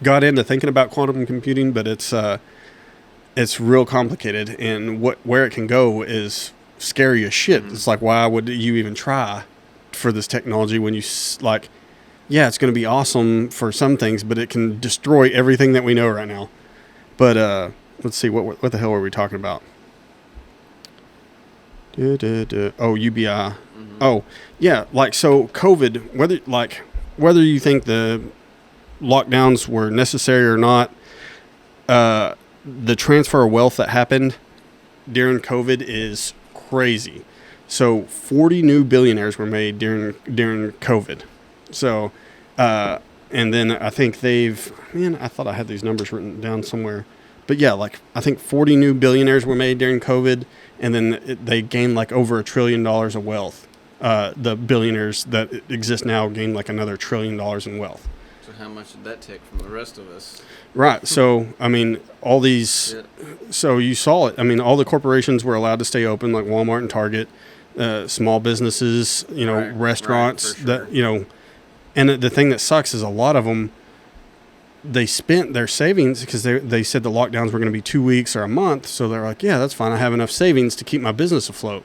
got into thinking about quantum computing, but it's real complicated, and where it can go is scary as shit. Mm-hmm. It's like, why would you even try for this technology when it's going to be awesome for some things, but it can destroy everything that we know right now. But, let's see, what the hell were we talking about? Oh, UBI. Mm-hmm. Oh, yeah, so COVID, whether you think the lockdowns were necessary or not, the transfer of wealth that happened during COVID is crazy. So 40 new billionaires were made during COVID. So, and then I think I thought I had these numbers written down somewhere. But yeah, I think 40 new billionaires were made during COVID, and then they gained over $1 trillion of wealth. The billionaires that exist now gained another $1 trillion in wealth. So how much did that take from the rest of us? Right. So, I mean, all these, so you saw it. I mean, all the corporations were allowed to stay open, like Walmart and Target, small businesses, restaurants, right, for sure. And the thing that sucks is a lot of them, they spent their savings because they said the lockdowns were going to be 2 weeks or a month. So they're like, yeah, that's fine. I have enough savings to keep my business afloat.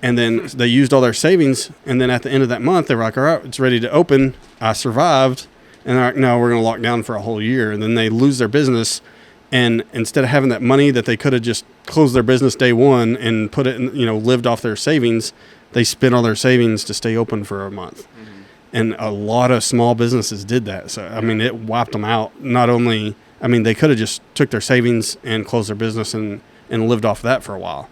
And then they used all their savings. And then at the end of that month, they were like, all right, it's ready to open. I survived. And they're like, no, we're going to lock down for a whole year. And then they lose their business. And instead of having that money that they could have just closed their business day one and put it in, lived off their savings, they spent all their savings to stay open for a month. Mm-hmm. And a lot of small businesses did that. So, I mean, it wiped them out. Not only, they could have just took their savings and closed their business and lived off that for a while.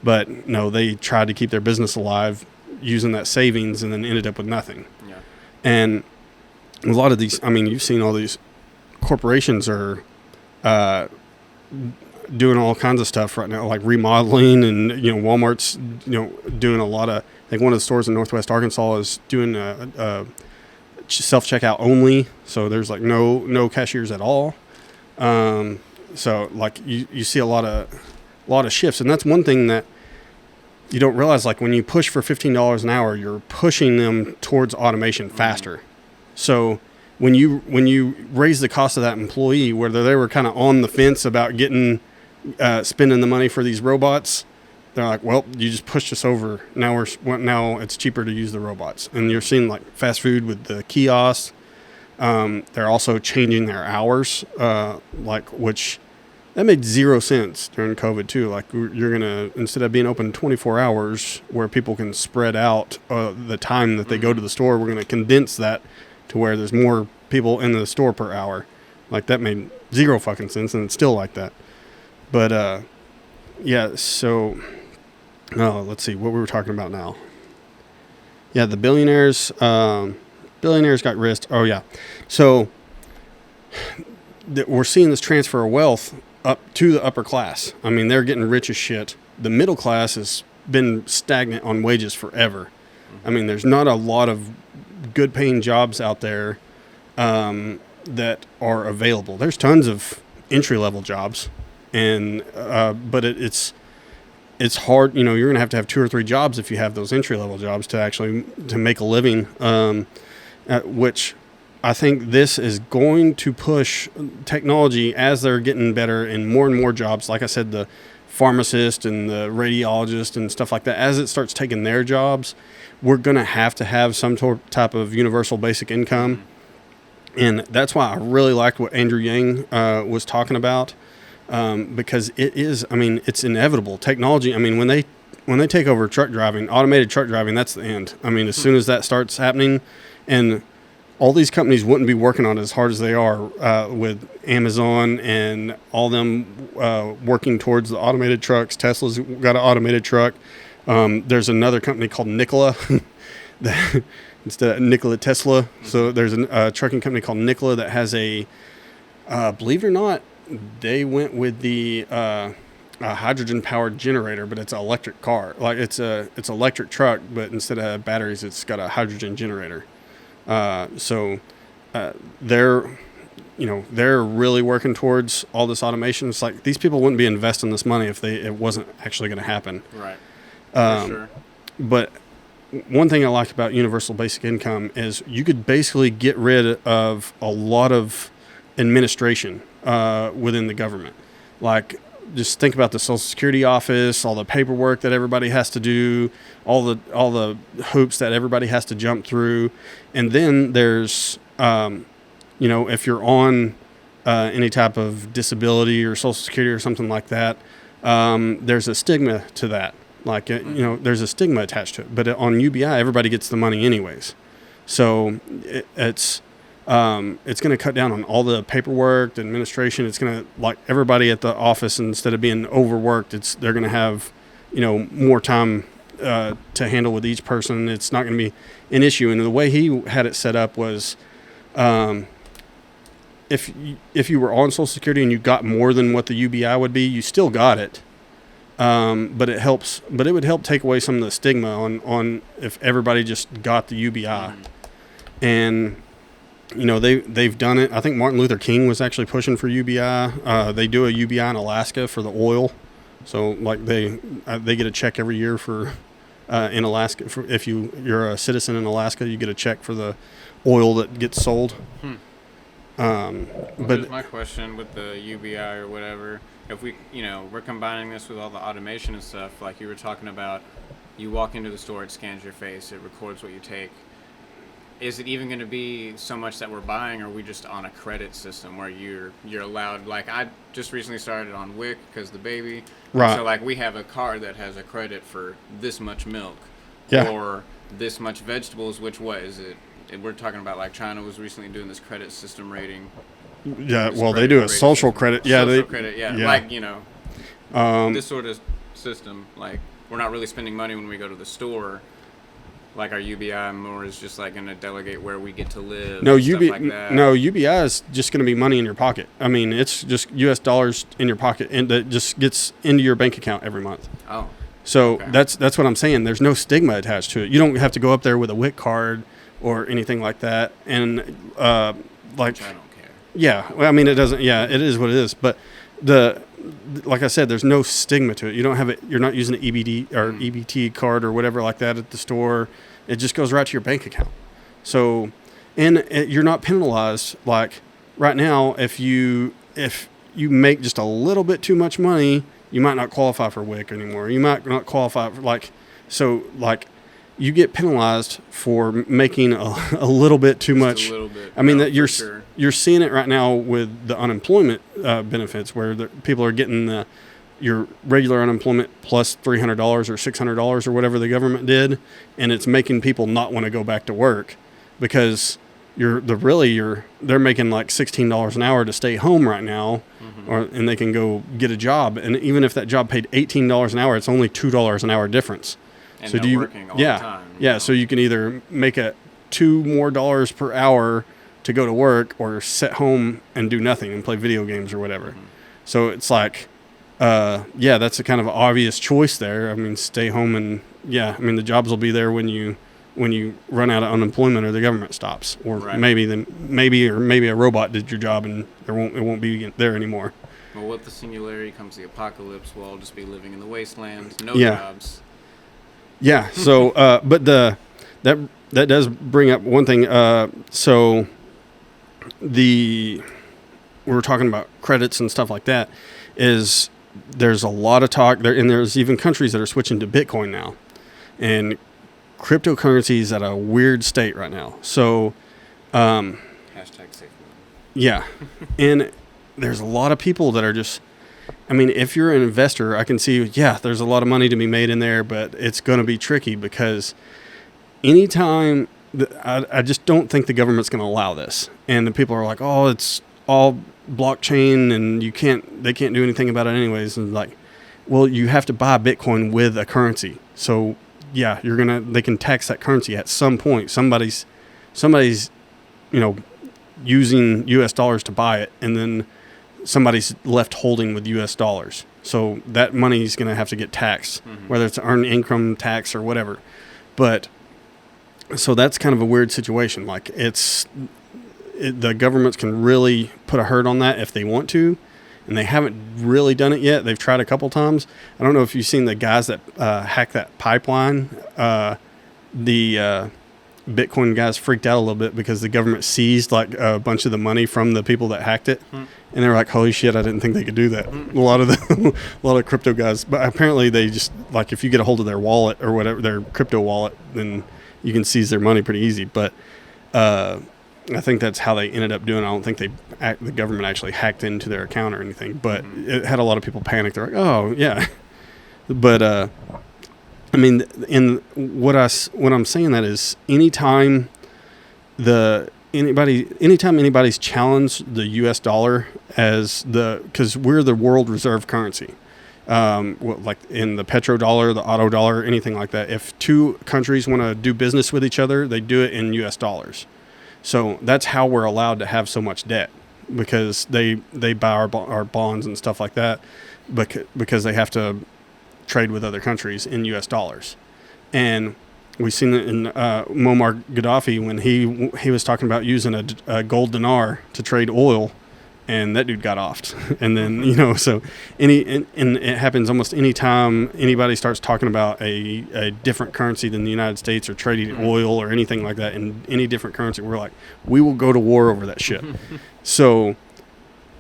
But no, they tried to keep their business alive using that savings and then ended up with nothing. Yeah. And a lot of these, you've seen all these corporations are doing all kinds of stuff right now, like remodeling, and Walmart's doing a lot of. I think one of the stores in Northwest Arkansas is doing a self-checkout only, so there's no cashiers at all. So you see a lot of shifts, and that's one thing that you don't realize. Like when you push for $15 an hour, you're pushing them towards automation faster. Mm-hmm. So when you raise the cost of that employee, whether they were kind of on the fence about spending the money for these robots, they're like, well, you just pushed us over. Now it's cheaper to use the robots. And you're seeing fast food with the kiosks. They're also changing their hours, which that made 0 sense during COVID too. Like you're going to, instead of being open 24 hours where people can spread out the time that they go to the store, we're going to condense that to where there's more people in the store per hour. Like that made 0 fucking sense, and it's still like that. But yeah, so let's see what we were talking about now. Yeah, the billionaires got risked. Oh yeah, so we're seeing this transfer of wealth up to the upper class. I mean, they're getting rich as shit. The middle class has been stagnant on wages forever. I mean, there's not a lot of good paying jobs out there that are available. There's tons of entry level jobs, and but it's hard. You know, you're gonna have to have 2 or 3 jobs if you have those entry level jobs to make a living. Which I think this is going to push technology as they're getting better and more jobs. Like I said, the pharmacist and the radiologist and stuff like that, as it starts taking their jobs, we're going to have some type of universal basic income. And that's why I really liked what Andrew Yang was talking about, because it is, I mean, it's inevitable. Technology, I mean, when they take over truck driving, automated truck driving, that's the end. I mean, as soon as that starts happening, and all these companies wouldn't be working on it as hard as they are with Amazon and all them working towards the automated trucks. Tesla's got an automated truck. There's another company called Nikola, instead of Nikola Tesla. So there's a trucking company called Nikola that has a, believe it or not, they went with the hydrogen-powered generator, but it's an electric car. Like it's electric truck, but instead of batteries, it's got a hydrogen generator. So they're really working towards all this automation. It's like these people wouldn't be investing this money if it wasn't actually going to happen. Right. For sure. But one thing I like about universal basic income is you could basically get rid of a lot of administration within the government. Like, just think about the Social Security office, all the paperwork that everybody has to do, all the hoops that everybody has to jump through. And then there's, if you're on any type of disability or Social Security or something like that, there's a stigma to that. Like, there's a stigma attached to it. But on UBI, everybody gets the money anyways. So it's going to cut down on all the paperwork, the administration. It's going to, like, everybody at the office, instead of being overworked, they're going to have, more time to handle with each person. It's not going to be an issue. And the way he had it set up was, if you were on Social Security and you got more than what the UBI would be, you still got it. But it would help take away some of the stigma on if everybody just got the UBI. And they've done it. I think Martin Luther King was actually pushing for UBI. They do a UBI in Alaska for the oil. So like they get a check every year for in Alaska. If you're a citizen in Alaska, you get a check for the oil that gets sold. But here's my question with the UBI or whatever. If we're combining this with all the automation and stuff, like you were talking about, you walk into the store, it scans your face, it records what you take. Is it even going to be so much that we're buying, or are we just on a credit system where you're allowed? Like, I just recently started on WIC because the baby. Right. So, like, we have a card that has a credit for this much milk. Yeah. Or this much vegetables, which what is it? We're talking about, like, China was recently doing this credit system rating. Yeah, well, they do a social credit. Yeah, social credit, yeah. Like, this sort of system, like, we're not really spending money when we go to the store. Like our UBI more is just like going to delegate where we get to live. No, stuff like that. No, UBI is just going to be money in your pocket. I mean, it's just U.S. dollars in your pocket, and that just gets into your bank account every month. Oh. So okay. that's what I'm saying. There's no stigma attached to it. You don't have to go up there with a WIC card or anything like that. And Which I don't care. Yeah, well, I mean, it doesn't. Yeah, it is what it is. But like I said, there's no stigma to it. You don't have it. You're not using an EBD or EBT card or whatever like that at the store. It just goes right to your bank account. So, and you're not penalized. Like right now, if you make just a little bit too much money, you might not qualify for WIC anymore. You might not qualify for you get penalized for making a little bit too much. A little bit. I mean, that you're seeing it right now with the unemployment benefits, where people are getting your regular unemployment plus $300 or $600 or whatever the government did, and it's making people not want to go back to work because they're making like $16 an hour to stay home right now, and they can go get a job, and even if that job paid $18 an hour, it's only $2 an hour difference. And so working all the time. Yeah, so you can either make $2 more per hour to go to work, or sit home and do nothing and play video games or whatever. So it's like, that's a kind of obvious choice there. I mean, stay home and the jobs will be there when you run out of unemployment or the government stops, or maybe a robot did your job and it won't be there anymore. Well, with the singularity comes the apocalypse. We'll all just be living in the wasteland, no jobs. Yeah. So, but that does bring up one thing. So we were talking about credits and stuff like that. There's a lot of talk there, and there's even countries that are switching to Bitcoin now, and cryptocurrency is at a weird state right now. So, #safe money. Yeah, and there's a lot of people that are just. I mean, if you're an investor, I can see, there's a lot of money to be made in there, but it's going to be tricky because anytime, I just don't think the government's going to allow this. And the people are like, oh, it's all blockchain and they can't do anything about it anyways. And like, well, you have to buy Bitcoin with a currency. So they can tax that currency at some point. Somebody's, using US dollars to buy it, and then somebody's left holding with US dollars. So that money is going to have to get taxed, whether it's earned income tax or whatever. But so that's kind of a weird situation. Like the governments can really put a hurt on that if they want to, and they haven't really done it yet. They've tried a couple times. I don't know if you've seen the guys that hacked that pipeline. The Bitcoin guys freaked out a little bit because the government seized like a bunch of the money from the people that hacked it, and they were like, "Holy shit! I didn't think they could do that." A lot of crypto guys, but apparently they just like if you get a hold of their wallet or whatever, their crypto wallet, then you can seize their money pretty easy. But I think that's how they ended up doing it. I don't think the government actually hacked into their account or anything, but it had a lot of people panic. They're like, "Oh yeah," but. I mean, what I'm saying that is anytime anybody's challenged the U.S. dollar because we're the world reserve currency, like in the petrodollar, the auto dollar, anything like that. If two countries want to do business with each other, they do it in U.S. dollars. So that's how we're allowed to have so much debt, because they buy our bonds and stuff like that, because they have to trade with other countries in U.S. dollars. And we've seen it in Muammar Gaddafi when he was talking about using a gold dinar to trade oil, and that dude got offed. And then so and it happens almost any time anybody starts talking about a different currency than the United States, or trading oil or anything like that in any different currency. We're like, we will go to war over that shit. So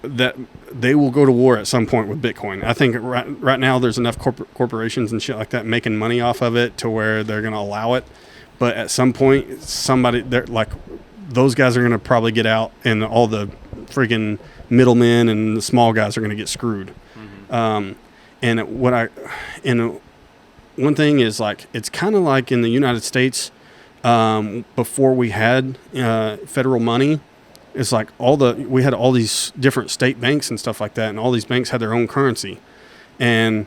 that they will go to war at some point with Bitcoin. I think right now there's enough corporations and shit like that making money off of it to where they're going to allow it. But at some point, those guys are going to probably get out, and all the freaking middlemen and the small guys are going to get screwed. And one thing is, like, it's kind of like in the United States, before we had federal money. It's like we had all these different state banks and stuff like that, and all these banks had their own currency, and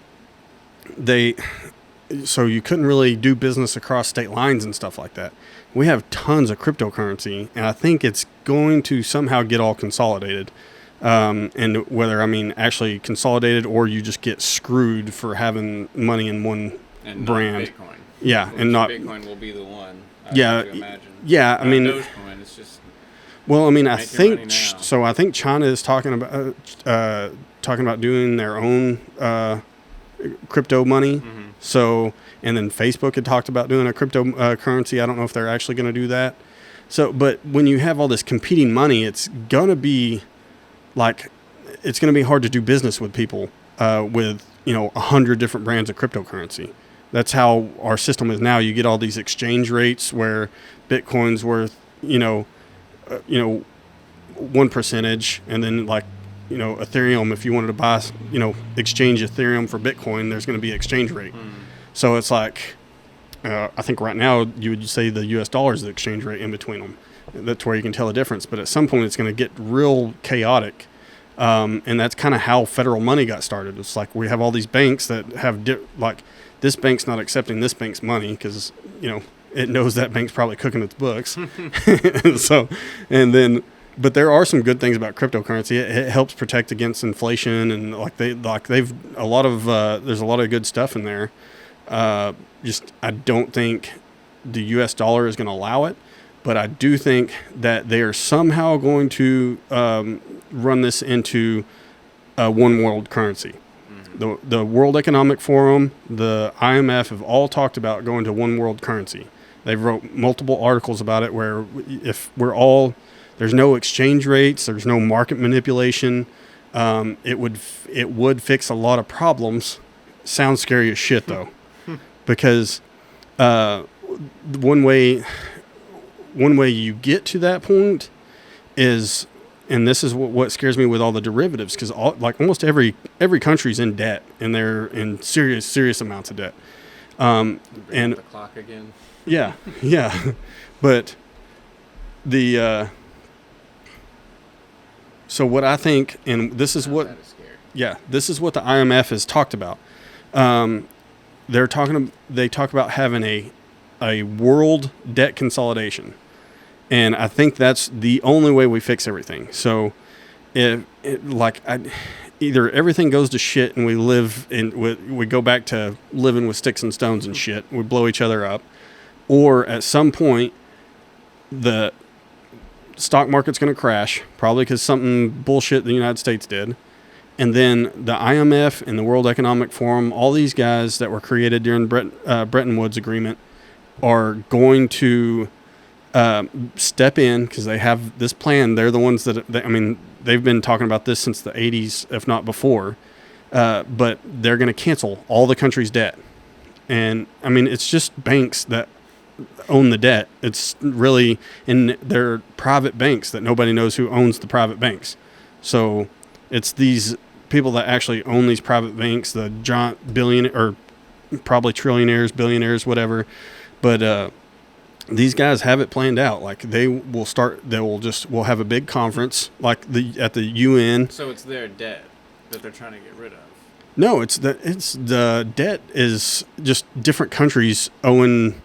so you couldn't really do business across state lines and stuff like that. We have tons of cryptocurrency, and I think it's going to somehow get all consolidated, and whether actually consolidated, or you just get screwed for having money in one brand. Not Bitcoin. Yeah, and not Bitcoin will be the one. Dogecoin, it's just. Well, I think so. I think China is talking about doing their own crypto money. So, and then Facebook had talked about doing a crypto currency. I don't know if they're actually going to do that. So, but when you have all this competing money, it's gonna be hard to do business with people with 100 different brands of cryptocurrency. That's how our system is now. You get all these exchange rates where Bitcoin's worth one percentage, and then like, Ethereum, if you wanted to buy, exchange Ethereum for Bitcoin, there's going to be exchange rate. So it's like, I think right now you would say the US dollar is the exchange rate in between them. That's where you can tell the difference. But at some point it's going to get real chaotic. And that's kind of how federal money got started. It's like we have all these banks that have like this bank's not accepting this bank's money because, it knows that bank's probably cooking its books. But there are some good things about cryptocurrency. It helps protect against inflation, and there's a lot of good stuff in there. I don't think the U.S. dollar is going to allow it, but I do think that they are somehow going to run this into a one world currency. The World Economic Forum, the IMF have all talked about going to one world currency. They've wrote multiple articles about it where if there's no exchange rates, there's no market manipulation, it would fix a lot of problems. Sounds scary as shit though, because one way you get to that point is, and this is what scares me with all the derivatives, because almost every country's in debt, and they're in serious amounts of debt. And the clock again. Yeah, but so what I think, and this is what the IMF has talked about. They talk about having a world debt consolidation, and I think that's the only way we fix everything. So, either everything goes to shit and we go back to living with sticks and stones and shit, we blow each other up, or at some point the stock market's going to crash, probably because something bullshit the United States did. And then the IMF and the World Economic Forum, all these guys that were created during the Bretton Woods Agreement are going to step in because they have this plan. They're the ones they've been talking about this since the 80s, if not before. But they're going to cancel all the country's debt. And, it's just banks that own the debt. It's really, and they're private banks that nobody knows who owns the private banks. So it's these people that actually own these private banks, the giant billionaire or probably trillionaires, billionaires, whatever. But these guys have it planned out. Like we'll have a big conference at the UN. So it's their debt that they're trying to get rid of. No, it's the debt is just different countries owing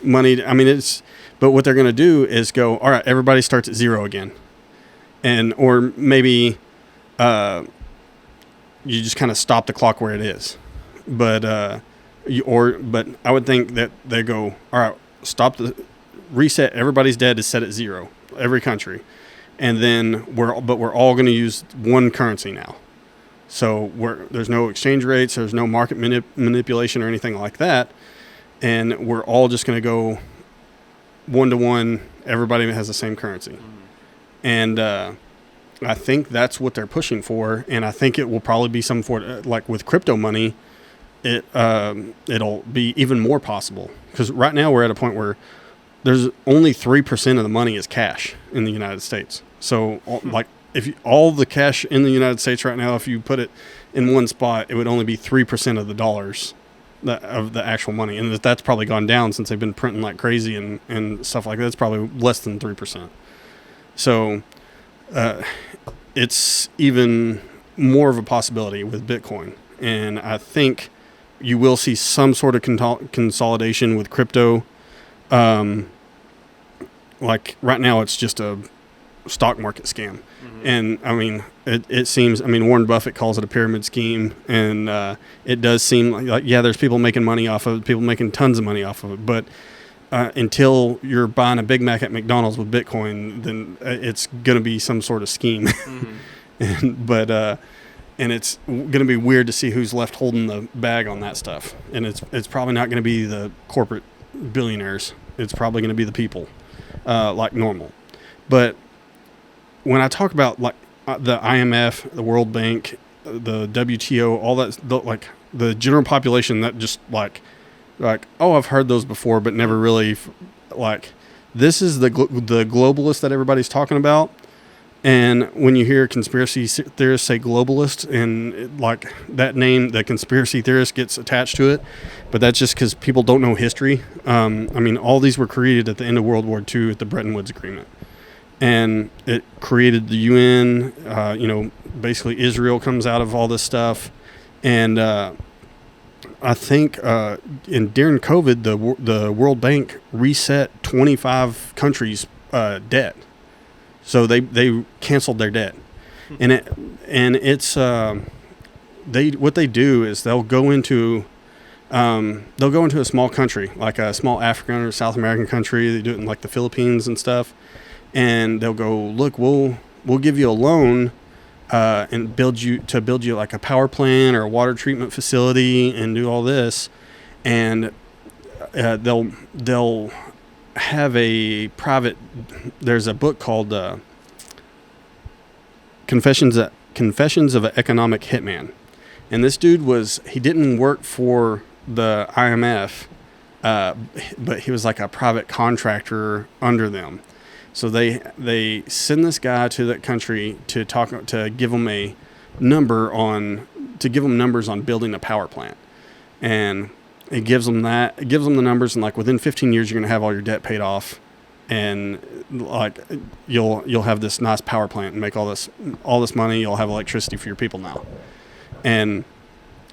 money. But what they're going to do is go, all right, everybody starts at zero again. Or maybe you just kind of stop the clock where it is. But I would think that they go, all right, reset, everybody's debt is set at zero, every country. And then we're all going to use one currency now. So there's no exchange rates, there's no market manipulation or anything like that. And we're all just going to go one-to-one. Everybody has the same currency. Mm-hmm. And I think that's what they're pushing for. And I think it will probably be some like with crypto money, it'll be even more possible. Because right now we're at a point where there's only 3% of the money is cash in the United States. So all the cash in the United States right now, if you put it in one spot, it would only be 3% of the dollars of the actual money. And that's probably gone down since they've been printing like crazy and stuff like that. It's probably less than 3%. So it's even more of a possibility with Bitcoin. And I think you will see some sort of consolidation with crypto. Like right now, it's just a stock market scam. Mm-hmm. And it seems, Warren Buffett calls it a pyramid scheme, and it does seem like there's people making money off of it, people making tons of money off of it. But until you're buying a Big Mac at McDonald's with Bitcoin, then it's going to be some sort of scheme. Mm-hmm. And it's going to be weird to see who's left holding the bag on that stuff. And it's probably not going to be the corporate billionaires. It's probably going to be the people, like normal. But when I talk about the IMF, the World Bank, the WTO, all that, the general population that just like, oh, I've heard those before, but never really this is the globalist that everybody's talking about. And when you hear conspiracy theorists say globalist, and like that name, the conspiracy theorist gets attached to it, but that's just because people don't know history. I mean, all these were created at the end of World War II at the Bretton Woods Agreement. And it created the UN, basically Israel comes out of all this stuff. And I think during COVID, the World Bank reset 25 countries' debt. So they canceled their debt, and it's what they do is they'll go into a small country, like a small African or South American country. They do it in like the Philippines and stuff, and they'll go, look, we'll give you a loan and build you like a power plant or a water treatment facility and do all this, and they'll have a private. There's a book called Confessions of an Economic Hitman, and this dude he didn't work for the IMF, but he was like a private contractor under them. So they send this guy to that country to give them numbers on building a power plant, and it gives them the numbers, and like within 15 years you're going to have all your debt paid off, and like you'll have this nice power plant and make all this money. You'll have electricity for your people now, and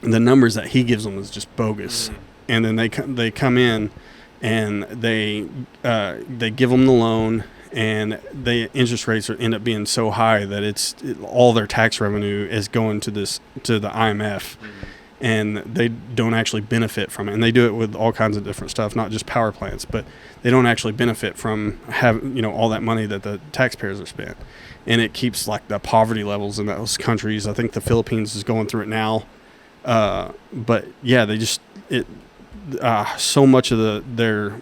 the numbers that he gives them is just bogus. And then they come in and they give them the loan, and the interest rates end up being so high that all their tax revenue is going to the IMF. And they don't actually benefit from it. And they do it with all kinds of different stuff, not just power plants, but they don't actually benefit from having, all that money that the taxpayers have spent. And it keeps like the poverty levels in those countries. I think the Philippines is going through it now. But yeah, so much of their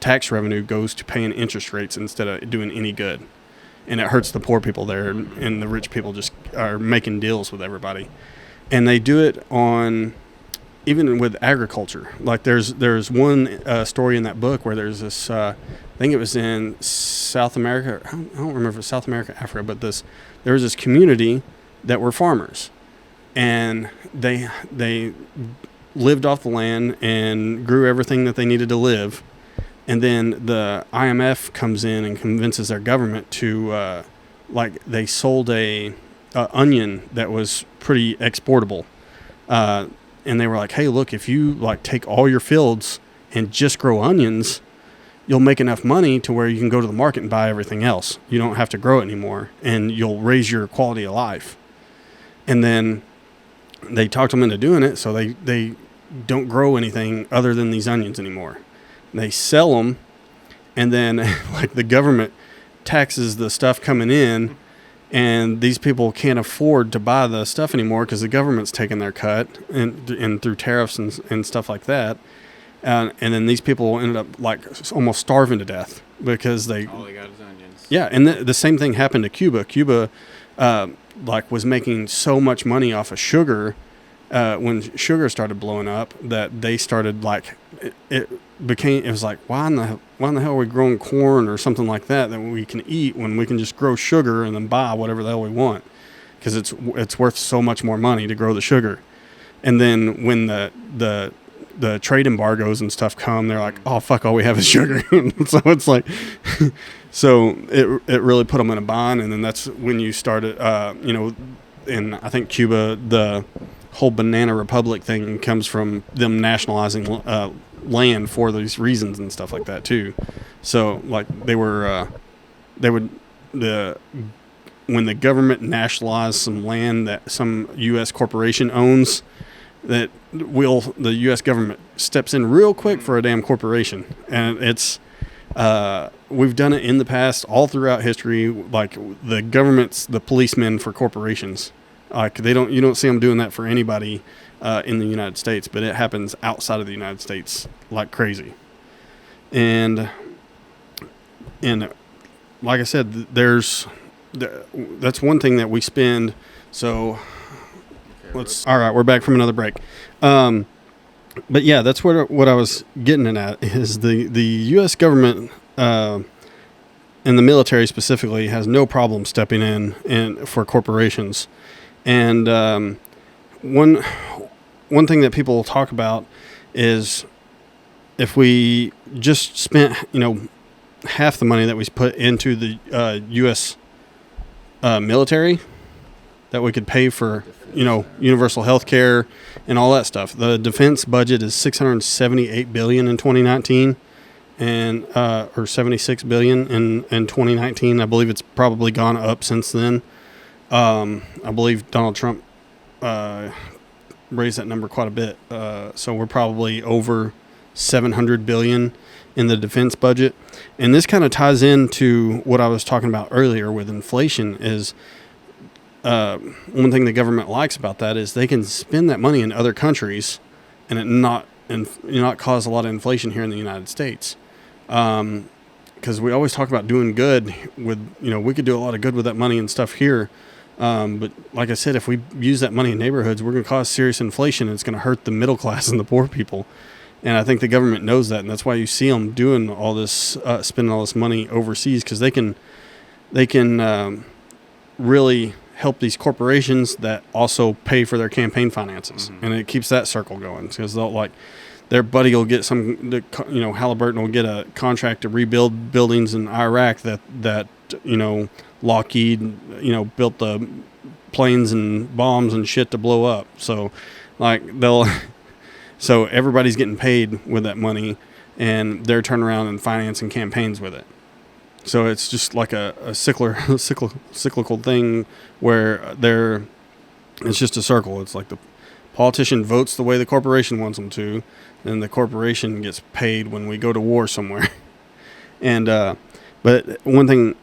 tax revenue goes to paying interest rates instead of doing any good. And it hurts the poor people there, and the rich people just are making deals with everybody. And they do it even with agriculture. Like there's one story in that book where there's this, I think it was in South America. I don't remember if it was South America, Africa, but there was this community that were farmers, and they lived off the land and grew everything that they needed to live. And then the IMF comes in and convinces their government to, they sold a onion that was pretty exportable, and they were like, hey, look, if you take all your fields and just grow onions, you'll make enough money to where you can go to the market and buy everything else. You don't have to grow it anymore, and you'll raise your quality of life. And then they talked them into doing it, so they don't grow anything other than these onions anymore. They sell them, and then the government taxes the stuff coming in, and these people can't afford to buy the stuff anymore because the government's taking their cut and through tariffs and stuff like that. And then these people ended up almost starving to death because all they got is onions. Yeah, and the same thing happened to Cuba. Cuba was making so much money off of sugar when sugar started blowing up that they started it was like, why in the hell are we growing corn or something like that we can eat when we can just grow sugar and then buy whatever the hell we want, because it's worth so much more money to grow the sugar. And then when the trade embargoes and stuff come, they're like, oh fuck, all we have is sugar. So it's like so it really put them in a bind. And then that's when you started in I think Cuba, the whole banana republic thing comes from them nationalizing land for these reasons and stuff like that too. So when the government nationalized some land that some U.S. corporation owns, the U.S. government steps in real quick for a damn corporation. And it's we've done it in the past all throughout history. The government's the policemen for corporations. You don't see them doing that for anybody in the United States, but it happens outside of the United States like crazy. And like I said, that's one thing that we spend. So all right, we're back from another break. But yeah, that's what I was getting at is the U.S. government and the military specifically has no problem stepping in for corporations. And one thing that people talk about is if we just spent, half the money that we put into the U.S. Military, that we could pay for, universal health care and all that stuff. The defense budget is $678 billion in 2019. And or 76 billion in 2019. I believe it's probably gone up since then. I believe Donald Trump raised that number quite a bit. So we're probably over 700 billion in the defense budget. And this kind of ties into what I was talking about earlier with inflation. Is one thing the government likes about that is they can spend that money in other countries and it not cause a lot of inflation here in the United States. Because we always talk about doing good with, we could do a lot of good with that money and stuff here. But like I said, if we use that money in neighborhoods, we're going to cause serious inflation and it's going to hurt the middle class and the poor people. And I think the government knows that. And that's why you see them doing all this, spending all this money overseas, because they can really help these corporations that also pay for their campaign finances. Mm-hmm. And it keeps that circle going, because they'll their buddy will get Halliburton will get a contract to rebuild buildings in Iraq that Lockheed, built the planes and bombs and shit to blow up. So so everybody's getting paid with that money, and they're turning around and financing campaigns with it. So it's just like a cyclical thing where it's just a circle. It's like the politician votes the way the corporation wants them to, and the corporation gets paid when we go to war somewhere. And but one thing,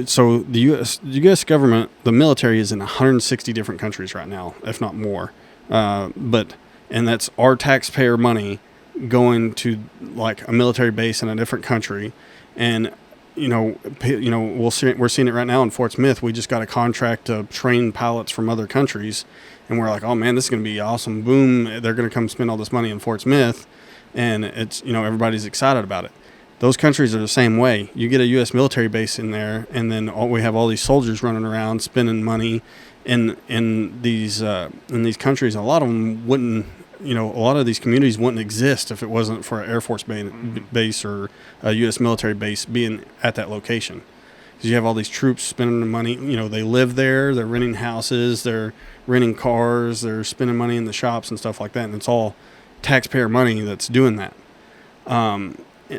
so the U.S. government, the military is in 160 different countries right now, if not more. And that's our taxpayer money going to like a military base in a different country. And we're seeing it right now in Fort Smith. We just got a contract to train pilots from other countries. And we're like, oh man, this is going to be awesome. Boom. They're going to come spend all this money in Fort Smith. And it's, everybody's excited about it. Those countries are the same way. You get a U.S. military base in there, and then we have all these soldiers running around spending money in these countries. A lot of them wouldn't, a lot of these communities wouldn't exist if it wasn't for an Air Force base or a U.S. military base being at that location. Because you have all these troops spending the money. They live there. They're renting houses. They're renting cars. They're spending money in the shops and stuff like that. And it's all taxpayer money that's doing that.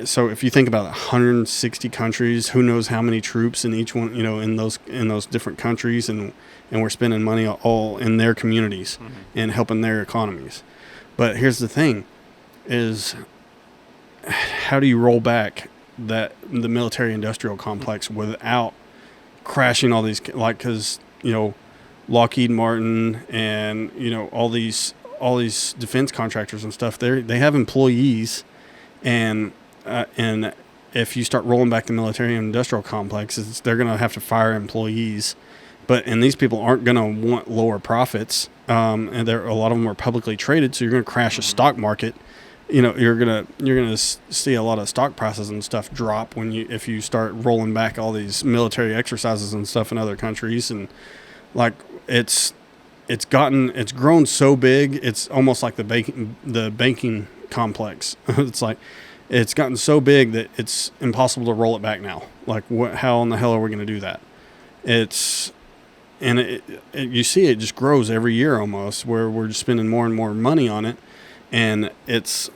So if you think about 160 countries, who knows how many troops in each one, in those different countries, and we're spending money all in their communities and helping their economies. But here's the thing: is how do you roll back the military-industrial complex without crashing all these, because Lockheed Martin and all these defense contractors and stuff, they have employees, and if you start rolling back the military-industrial complex, they're going to have to fire employees. And these people aren't going to want lower profits, and a lot of them are publicly traded, so you're going to crash a stock market. You're gonna see a lot of stock prices and stuff drop if you start rolling back all these military exercises and stuff in other countries. And it's grown so big, it's almost like the banking complex. It's gotten so big that it's impossible to roll it back now. How in the hell are we going to do that? You see it just grows every year almost, where we're just spending more and more money on it, and it's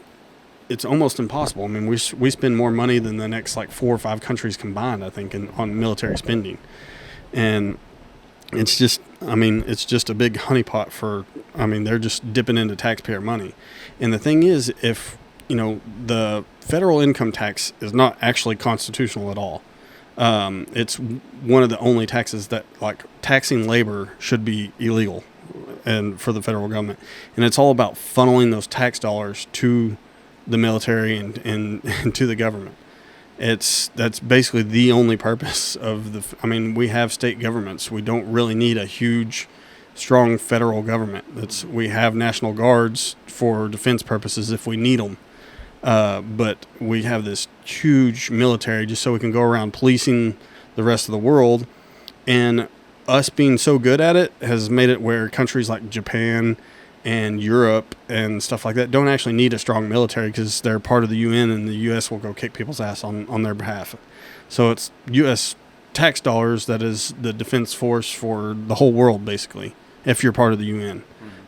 almost impossible. I mean, we spend more money than the next 4 or 5 countries combined, I think, on military spending, and it's just a big honeypot they're just dipping into taxpayer money. And the thing is, if the federal income tax is not actually constitutional at all. It's one of the only taxes that, taxing labor should be illegal, and for the federal government. And it's all about funneling those tax dollars to the military and to the government. That's basically the only purpose of we have state governments. We don't really need a huge, strong federal government. We have National Guards for defense purposes if we need them. But we have this huge military just so we can go around policing the rest of the world. And us being so good at it has made it where countries like Japan and Europe and stuff like that don't actually need a strong military because they're part of the UN, and the U.S. will go kick people's ass on their behalf. So it's U.S. tax dollars that is the defense force for the whole world, basically, if you're part of the UN.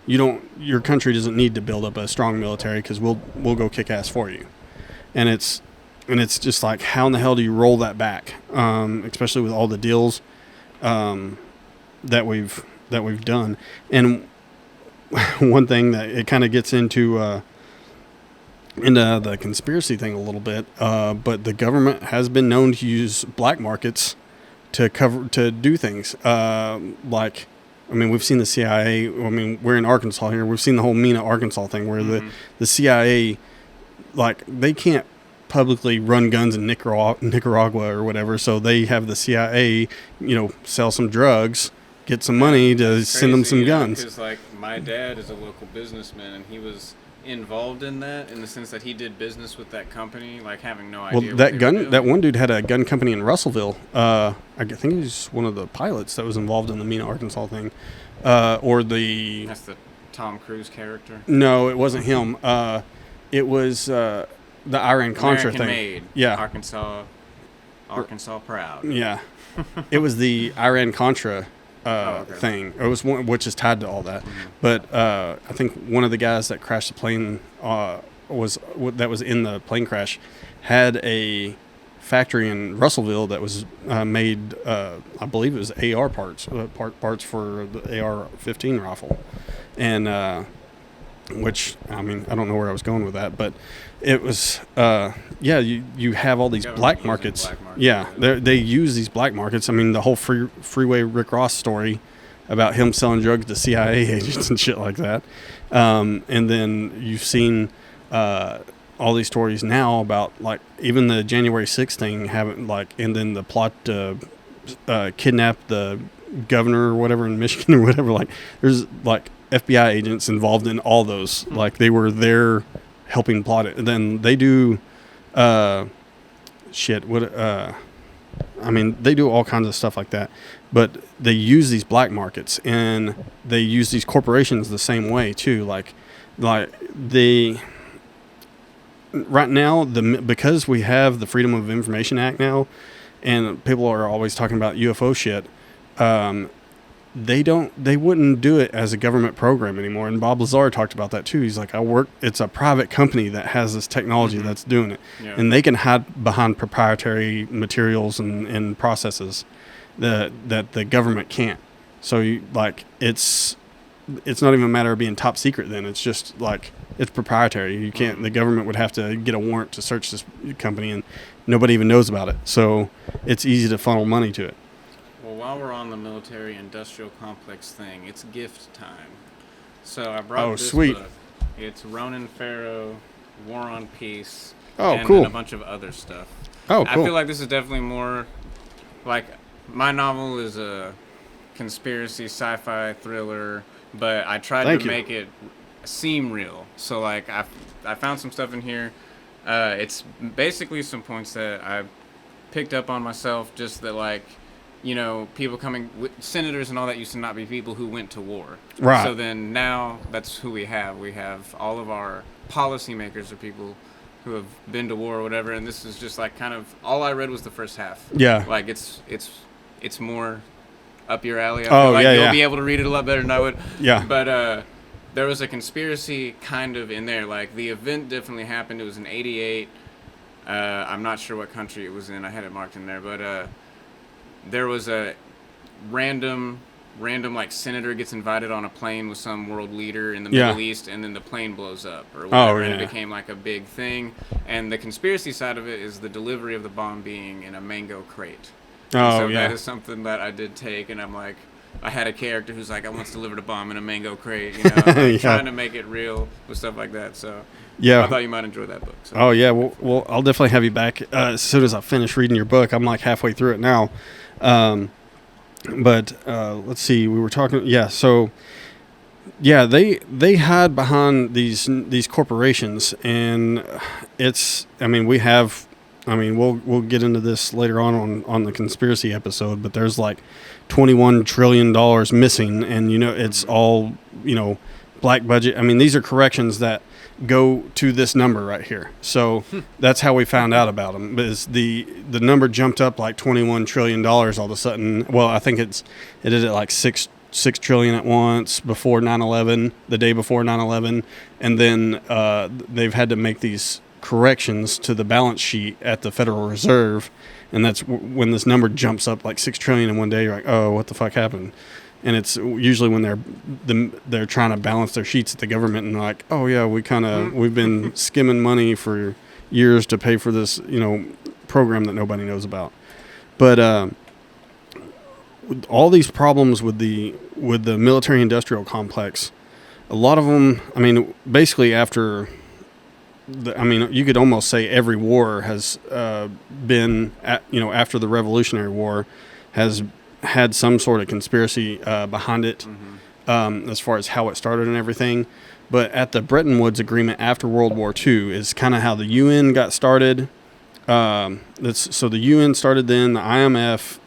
Your country doesn't need to build up a strong military because we'll go kick ass for you. And it's just like, how in the hell do you roll that back? Especially with all the deals that we've done. And one thing that it kind of gets into the conspiracy thing a little bit, but the government has been known to use black markets to do things. We've seen the CIA. We're in Arkansas here. We've seen the whole Mena, Arkansas thing where the CIA, like, they can't publicly run guns in Nicaragua or whatever, so they have the CIA, sell some drugs, get some money to send them some guns. Because, like, my dad is a local businessman, and he was involved in that in the sense that he did business with that company, like having no idea. Well, that one dude had a gun company in Russellville. I think he's one of the pilots that was involved in the Mena, Arkansas thing. That's the Tom Cruise character? No, it wasn't him. It was the Iran-Contra thing. Made. Yeah. Arkansas proud. Yeah. It was the Iran-Contra thing. It was one which is tied to all that. But I think one of the guys that crashed the plane was in the plane crash had a factory in Russellville that was made, I believe it was AR parts for the AR-15 rifle. And which, I don't know where I was going with that, but it was, you have all these black markets. Yeah, they use these black markets. The whole Freeway Rick Ross story about him selling drugs to CIA agents and shit like that. And then you've seen all these stories now about, like, even the January 6th thing, and then the plot to kidnap the governor or whatever in Michigan or whatever. Like, there's, like, FBI agents involved in all those. Like, they were there helping plot it. And then they do they do all kinds of stuff like that. But they use these black markets, and they use these corporations the same way too. Like they right now, because we have the Freedom of Information Act now, and people are always talking about UFO shit. They wouldn't do it as a government program anymore. And Bob Lazar talked about that too. He's like, it's a private company that has this technology that's doing it. Yeah. And they can hide behind proprietary materials and processes that the government can't. So it's not even a matter of being top secret then. It's just like, it's proprietary. You can't, the government would have to get a warrant to search this company, and nobody even knows about it. So it's easy to funnel money to it. Well, while we're on the military-industrial complex thing, it's gift time. So I brought this book. It's Ronan Farrow, War on Peace, and cool. then a bunch of other stuff. Oh, cool. I feel like this is definitely more, like, my novel is a conspiracy sci-fi thriller, but I tried to make it seem real. So, like, I found some stuff in here. It's basically some points that I picked up on myself, just that, like, people senators and all that used to not be people who went to war. Right. So then now that's who we have. We have all of our policymakers are people who have been to war or whatever. And this is just like kind of, all I read was the first half. Yeah. Like it's more up your alley. I feel like you'll be able to read it a lot better than I would. Yeah. But there was a conspiracy kind of in there. Like the event definitely happened. It was in 88. I'm not sure what country it was in. I had it marked in there, but there was a random like senator gets invited on a plane with some world leader in the Middle East, and then the plane blows up or whatever, and it became like a big thing. And the conspiracy side of it is the delivery of the bomb being in a mango crate. That is something that I did take, and I'm like, I had a character who's like, I once delivered a bomb in a mango crate, trying to make it real with stuff like that. So I thought you might enjoy that book. So. Oh yeah, well, I'll definitely have you back as soon as I finish reading your book. I'm like halfway through it now. But let's see, we were talking, so they hide behind these corporations, and we have I mean, we'll get into this later on the conspiracy episode, but there's like $21 trillion missing, and it's all black budget. I mean, these are corrections that go to this number right here. So that's how we found out about them. Is the number jumped up like $21 trillion all of a sudden. Well, I think it did it like six trillion at once before 9/11, the day before 9/11, and then they've had to make these corrections to the balance sheet at the Federal Reserve, and that's when this number jumps up like 6 trillion in one day. You're like, oh, what the fuck happened? And it's usually when they're trying to balance their sheets at the government, and they're like, oh yeah, we've been skimming money for years to pay for this program that nobody knows about. But all these problems with the military industrial complex, a lot of them, I mean, basically after you could almost say every war has been after the Revolutionary War has had some sort of conspiracy behind it, as far as how it started and everything. But at the Bretton Woods Agreement after World War II is kind of how the UN got started. So the UN started then, the IMF,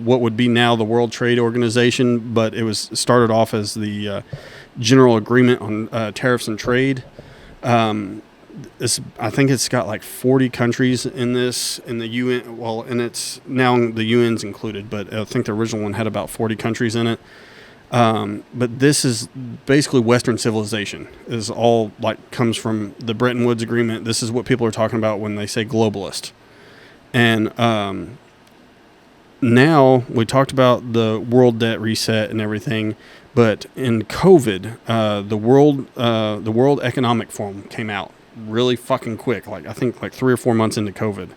what would be now the World Trade Organization, but it was started off as the General Agreement on Tariffs and Trade. I think it's got like 40 countries in the UN. Well, and it's now the UN's included, but I think the original one had about 40 countries in it. But this is basically Western civilization. Is all like comes from the Bretton Woods Agreement. This is what people are talking about when they say globalist. And now we talked about the world debt reset and everything, but in COVID, the World Economic Forum came out really fucking quick. Like I think like 3 or 4 months into COVID,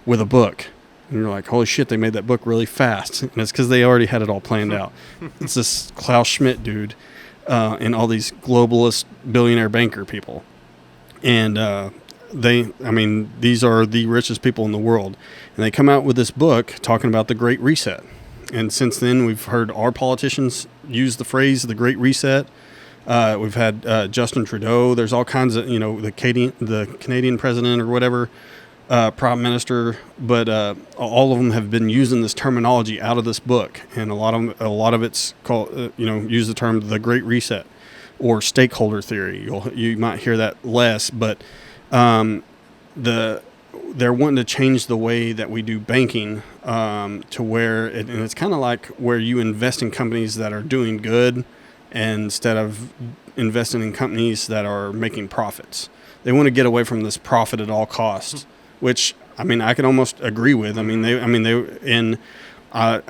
with a book. And you're like, holy shit, they made that book really fast. And it's because they already had it all planned out. It's this Klaus Schmidt dude and all these globalist billionaire banker people. And these are the richest people in the world. And they come out with this book talking about the Great Reset. And since then, we've heard our politicians use the phrase, the Great Reset. We've had Justin Trudeau. There's all kinds of, the Canadian president or whatever, prime minister, but all of them have been using this terminology out of this book, and a lot of it's called use the term the Great Reset or Stakeholder Theory. You might hear that less, but they're wanting to change the way that we do banking to where and it's kind of like where you invest in companies that are doing good instead of investing in companies that are making profits. They want to get away from this profit at all costs. Which I can almost agree with. I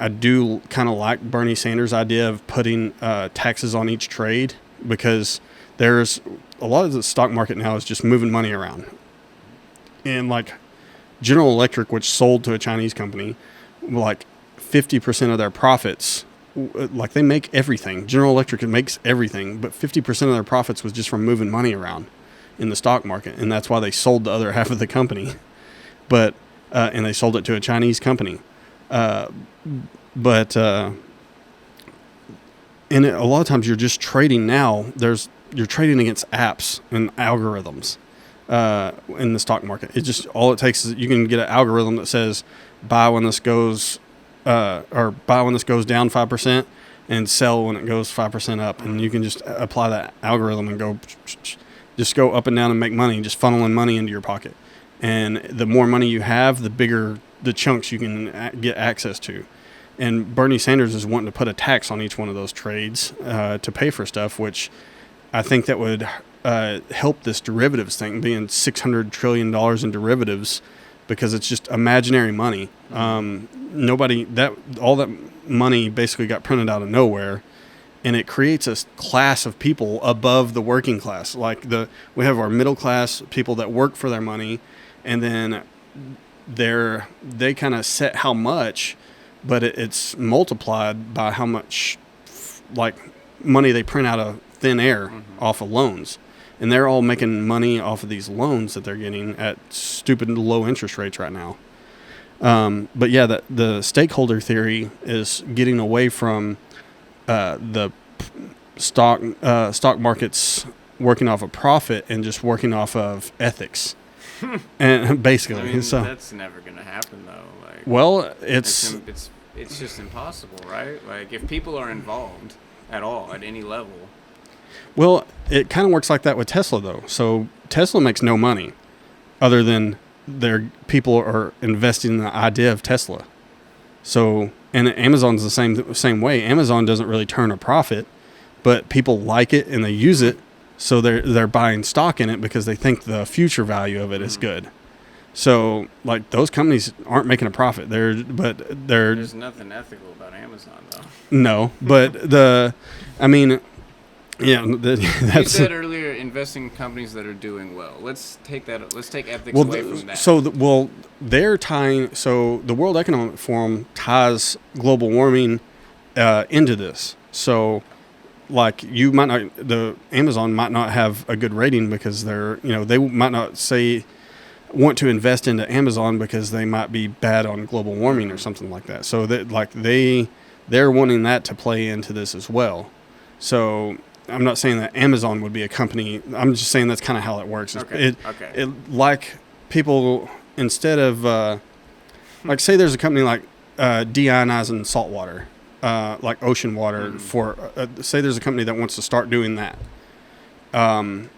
do kind of like Bernie Sanders' idea of putting taxes on each trade, because there's a lot of the stock market now is just moving money around. And like General Electric, which sold to a Chinese company, like 50% of their profits, like they make everything. General Electric makes everything, but 50% of their profits was just from moving money around in the stock market, and that's why they sold the other half of the company. But and they sold it to a Chinese company. And a lot of times you're just trading now. You're trading against apps and algorithms in the stock market. All it takes is you can get an algorithm that says buy when this goes or buy when this goes down 5% and sell when it goes 5% up, and you can just apply that algorithm and go up and down and make money, just funneling money into your pocket. And the more money you have, the bigger the chunks you can get access to. And Bernie Sanders is wanting to put a tax on each one of those trades to pay for stuff, which I think that would help this derivatives thing, being $600 trillion in derivatives, because it's just imaginary money. All that money basically got printed out of nowhere, and it creates a class of people above the working class. Like we have our middle class people that work for their money, and then they kind of set how much, but it's multiplied by how much like money they print out of thin air off of loans. And they're all making money off of these loans that they're getting at stupid low interest rates right now. But yeah, the stakeholder theory is getting away from the stock markets working off of profit and just working off of ethics. And basically, I mean, so that's never gonna happen though. Like, well, it's just impossible, right? Like, if people are involved at all at any level. Well, it kind of works like that with Tesla though. So Tesla makes no money, other than their people are investing in the idea of Tesla. So, and Amazon's the same way. Amazon doesn't really turn a profit, but people like it and they use it, so they're buying stock in it because they think the future value of it is good. So, like, those companies aren't making a profit. There's nothing ethical about Amazon though. No, but that's. You said earlier, investing in companies that are doing well. Let's take ethics away from that. They're tying. So the World Economic Forum ties global warming into this. So, like, the Amazon might not have a good rating because they might not want to invest into Amazon because they might be bad on global warming or something like that. So they're wanting that to play into this as well. So I'm not saying that Amazon would be a company. I'm just saying that's kind of how it works. Okay. Like people, instead of like, say there's a company like deionizing salt water, like ocean water for say there's a company that wants to start doing that, and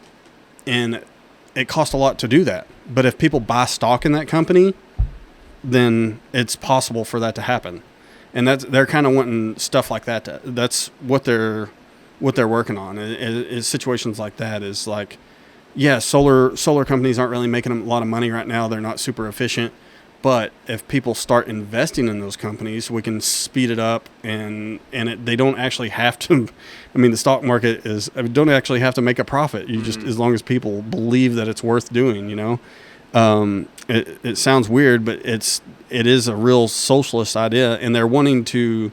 it costs a lot to do that. But if people buy stock in that company, then it's possible for that to happen. And they're kind of wanting stuff like that. That's what they're working on. Is situations like that. Is like, yeah, solar companies aren't really making a lot of money right now. They're not super efficient. But if people start investing in those companies, we can speed it up, and they don't actually have to. I mean, the stock market don't actually have to make a profit. You just, as long as people believe that it's worth doing, It sounds weird, but it is a real socialist idea, and they're wanting to,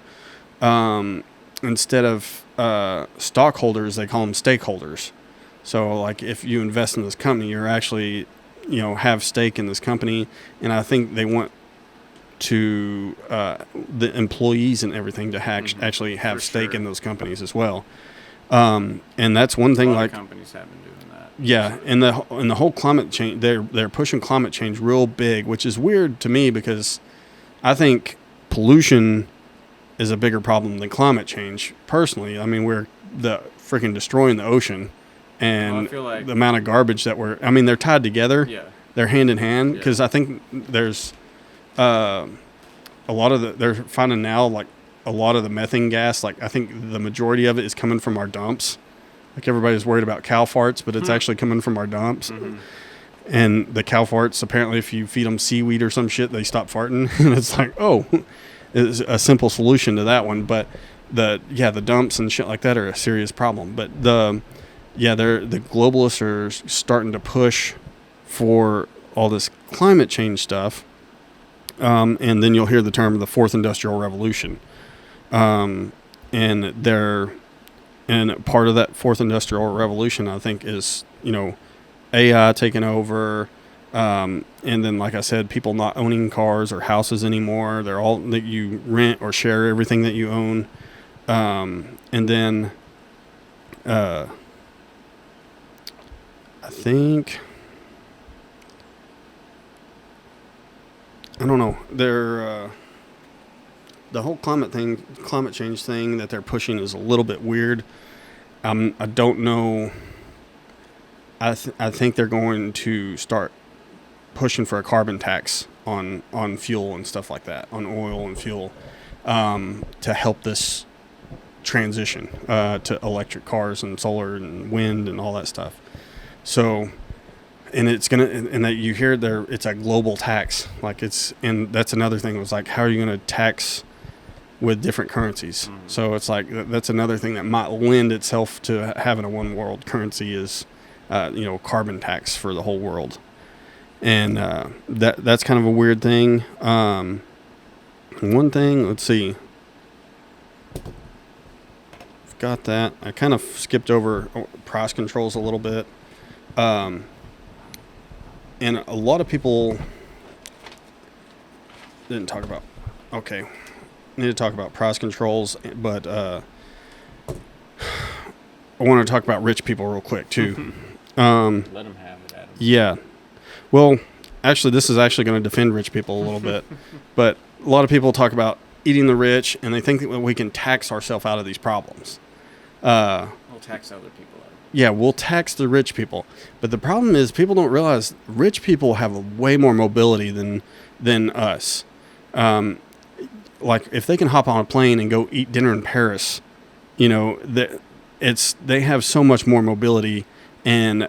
instead of stockholders, they call them stakeholders. So, like, if you invest in this company, you're actually have stake in this company, and I think they want to the employees and everything to actually have stake in those companies as well. And that's one thing. Like, companies have been doing that. Yeah, and the whole climate change, they're pushing climate change real big, which is weird to me because I think pollution is a bigger problem than climate change. Personally, I mean, we're freaking destroying the ocean. And the amount of garbage that they're tied together. Yeah. They're hand in hand, because I think there's a lot of they're finding now, like, a lot of the methane gas, like, I think the majority of it is coming from our dumps. Like, everybody's worried about cow farts, but it's actually coming from our dumps. Mm-hmm. And the cow farts, apparently, if you feed them seaweed or some shit, they stop farting. And it's like, it's a simple solution to that one. But the dumps and shit like that are a serious problem. But the globalists are starting to push for all this climate change stuff, and then you'll hear the term the Fourth Industrial Revolution, and part of that Fourth Industrial Revolution, I think, is AI taking over, and then, like I said, people not owning cars or houses anymore. They're all that you rent or share everything that you own, and then. I think, I don't know, the whole climate change thing that they're pushing is a little bit weird. I don't know. I think they're going to start pushing for a carbon tax on fuel and stuff like that, on oil and fuel, to help this transition to electric cars and solar and wind and all that stuff. So, and that you hear it's a global tax. Like, and that's another thing. It was like, how are you going to tax with different currencies? Mm-hmm. So it's like, that's another thing that might lend itself to having a one world currency is, carbon tax for the whole world. And, that's kind of a weird thing. One thing, let's see. I've got that. I kind of skipped over price controls a little bit. And a lot of people didn't talk about, need to talk about price controls, but I want to talk about rich people real quick too. Let them have it, Adam. Yeah. Well, actually, this is actually going to defend rich people a little bit. But a lot of people talk about eating the rich, and they think that we can tax ourselves out of these problems. We'll tax other people out. Yeah, we'll tax the rich people. But the problem is people don't realize rich people have a way more mobility than us. Like, if they can hop on a plane and go eat dinner in Paris, you know, they have so much more mobility, and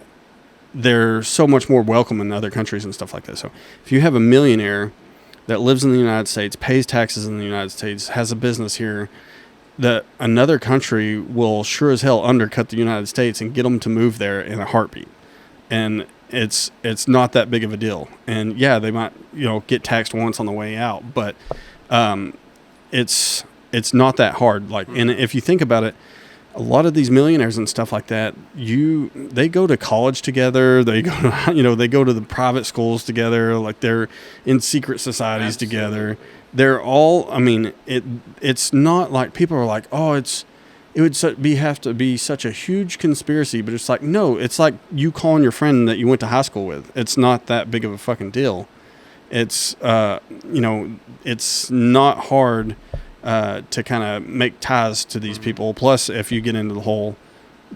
they're so much more welcome in other countries and stuff like that. So if you have a millionaire that lives in the United States, pays taxes in the United States, has a business here, that another country will sure as hell undercut the United States and get them to move there in a heartbeat. And it's not that big of a deal. And yeah, they might, you know, get taxed once on the way out, but it's not that hard. Like, and if you think about it, a lot of these millionaires and stuff like that, they go to college together. They go to, you know, they go to the private schools together. Like, they're in secret societies together. They're all, I mean, it's not like people are like, oh, it would have to be such a huge conspiracy, but it's like, no, it's like you calling your friend that you went to high school with. It's not that big of a fucking deal. It's, you know, it's not hard to kind of make ties to these people. Plus, if you get into the whole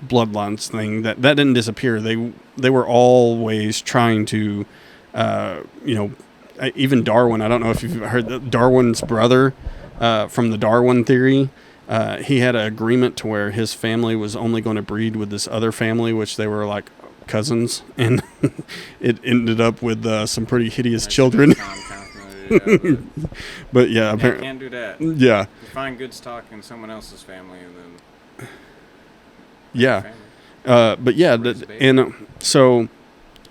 bloodlines thing, that didn't disappear. They were always trying to, you know, even Darwin. I don't know if you've heard that Darwin's brother from the Darwin theory. He had an agreement to where his family was only going to breed with this other family, which they were like cousins, and it ended up with some pretty hideous children. But yeah, apparently can't do that. Yeah, you find good stock in someone else's family, and then yeah, but yeah, and so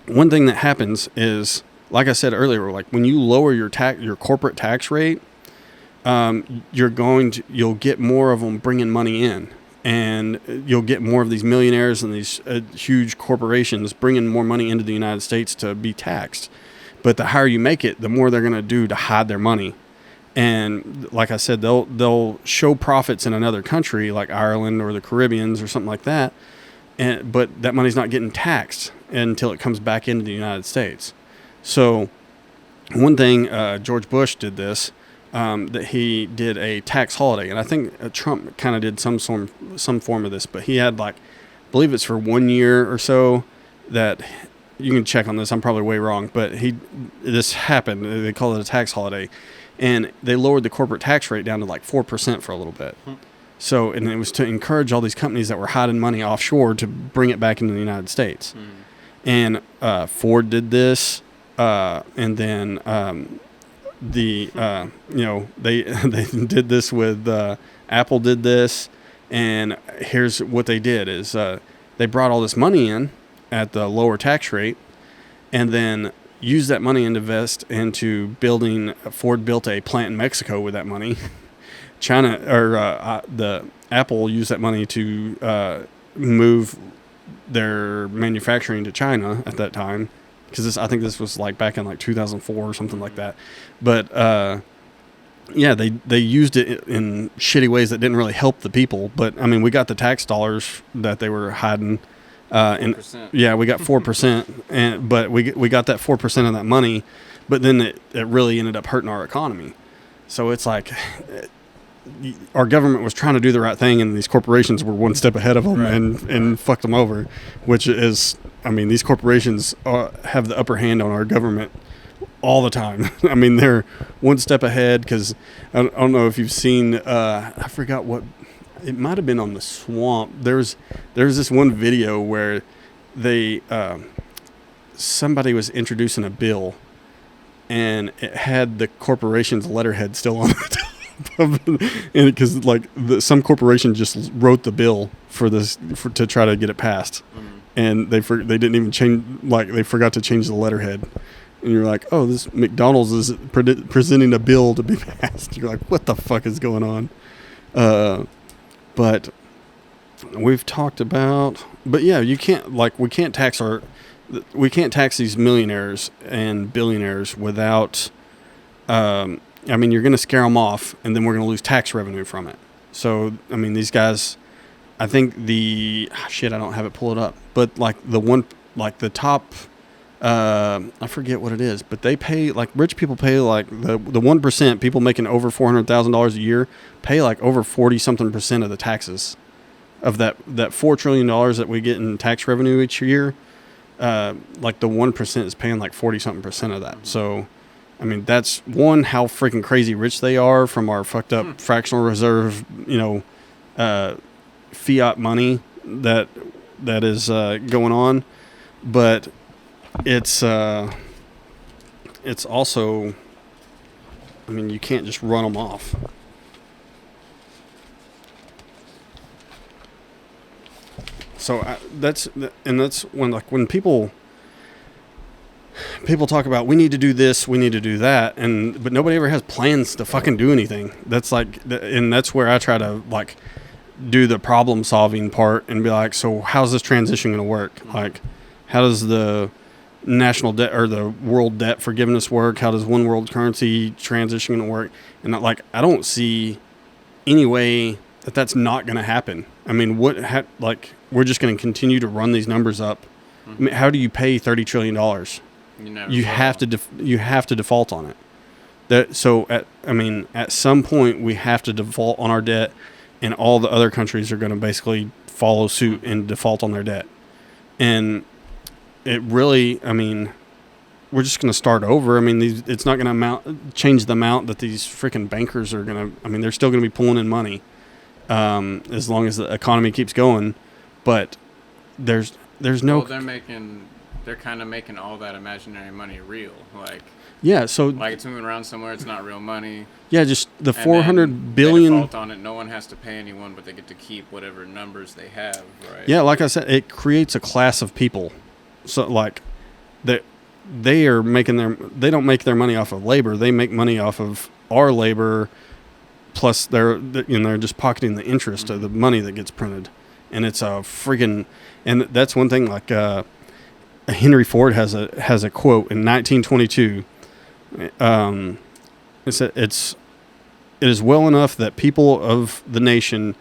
one thing that happens is, like I said earlier, like when you lower your corporate tax rate, you'll get more of them bringing money in, and you'll get more of these millionaires and these huge corporations bringing more money into the United States to be taxed. But the higher you make it, the more they're going to do to hide their money. And like I said, they'll show profits in another country like Ireland or the Caribbeans or something like that, but that money's not getting taxed until it comes back into the United States. So one thing, George Bush did this, that he did a tax holiday. And I think Trump kind of did some form of this, but he had, like, I believe it's for 1 year or so, that you can check on this. I'm probably way wrong, but this happened. They call it a tax holiday, and they lowered the corporate tax rate down to like 4% for a little bit. So, and it was to encourage all these companies that were hiding money offshore to bring it back into the United States. And Ford did this, and then you know, they did this with Apple did this, and here's what they did is they brought all this money in at the lower tax rate, and then used that money and invest into building. Ford built a plant in Mexico with that money. China or the Apple used that money to move their manufacturing to China at that time, because I think this was like back in like 2004 or something like that. But yeah, they used it in shitty ways that didn't really help the people. But I mean, we got the tax dollars that they were hiding. And yeah, we got 4%, but we got that 4% of that money, but then it really ended up hurting our economy. So it's like our government was trying to do the right thing, and these corporations were one step ahead of them, and fucked them over, which is, I mean, these corporations have the upper hand on our government all the time. I mean, they're one step ahead, because I don't know if you've seen, I forgot what, it might have been on The Swamp. There's this one video where they somebody was introducing a bill, and it had the corporation's letterhead still on the top of it, and because like some corporation just wrote the bill to try to get it passed, and they didn't even change, like they forgot to change the letterhead. And you're like, oh, this McDonald's is presenting a bill to be passed. You're like, what the fuck is going on? But we've talked about, but yeah, we can't tax these millionaires and billionaires without, I mean, you're going to scare them off, and then we're going to lose tax revenue from it. So, I mean, these guys, I think I don't have it pulled up, but like the top I forget what it is, but they pay, like, rich people pay, like, the 1%, people making over $400,000 a year pay like over 40-something% of the taxes of that $4 trillion that we get in tax revenue each year. Like the 1% is paying like 40-something% of that. So, I mean, that's one, how freaking crazy rich they are from our fucked up fractional reserve, fiat money that is going on. But it's also, I mean, you can't just run them off. So that's when people talk about, we need to do this, we need to do that, but nobody ever has plans to fucking do anything. That's like, and that's where I try to like do the problem solving part and be like, so how's this transition going to work? Like, how does the national debt or the world debt forgiveness work? How does one world currency transition going to work? And I don't see any way that that's not going to happen. I mean, we're just going to continue to run these numbers up. I mean, how do you pay $30 trillion? You have to default on it. At some point we have to default on our debt, and all the other countries are going to basically follow suit and default on their debt. And it really, I mean, we're just going to start over. I mean, it's not going to change the amount that these freaking bankers are going to, I mean, they're still going to be pulling in money as long as the economy keeps going. But there's no... Well, they're kind of making all that imaginary money real. Like, yeah, so... like it's moving around somewhere, it's not real money. Yeah, just the $400 billion... They default on it, no one has to pay anyone, but they get to keep whatever numbers they have, right? Yeah, like I said, it creates a class of people. So, like, they don't make their money off of labor. They make money off of our labor, plus they're just pocketing the interest of the money that gets printed. And it's a friggin'... And that's one thing, like... Henry Ford has a quote in 1922. It is well enough that people of the nation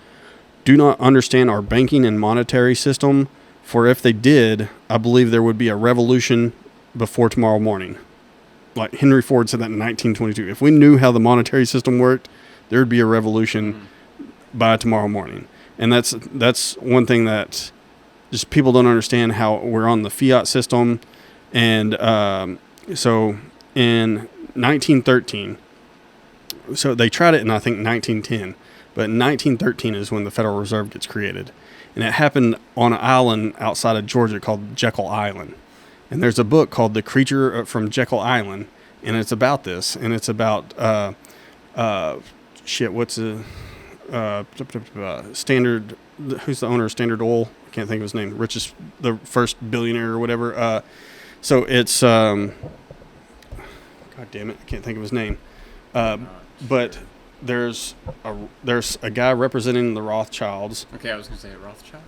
do not understand our banking and monetary system, for if they did, I believe there would be a revolution before tomorrow morning. Like Henry Ford said that in 1922. If we knew how the monetary system worked, there would be a revolution by tomorrow morning. And that's one thing that just people don't understand, how we're on the fiat system. And so in 1913, so they tried it in, I think, 1910. But in 1913 is when the Federal Reserve gets created. And it happened on an island outside of Georgia called Jekyll Island. And there's a book called The Creature from Jekyll Island. And it's about this. And it's about, Standard, who's the owner of Standard Oil? I can't think of his name. The first billionaire or whatever. So it's, God damn it, I can't think of his name. But there's a guy representing the Rothschilds. Okay, I was going to say Rothschild.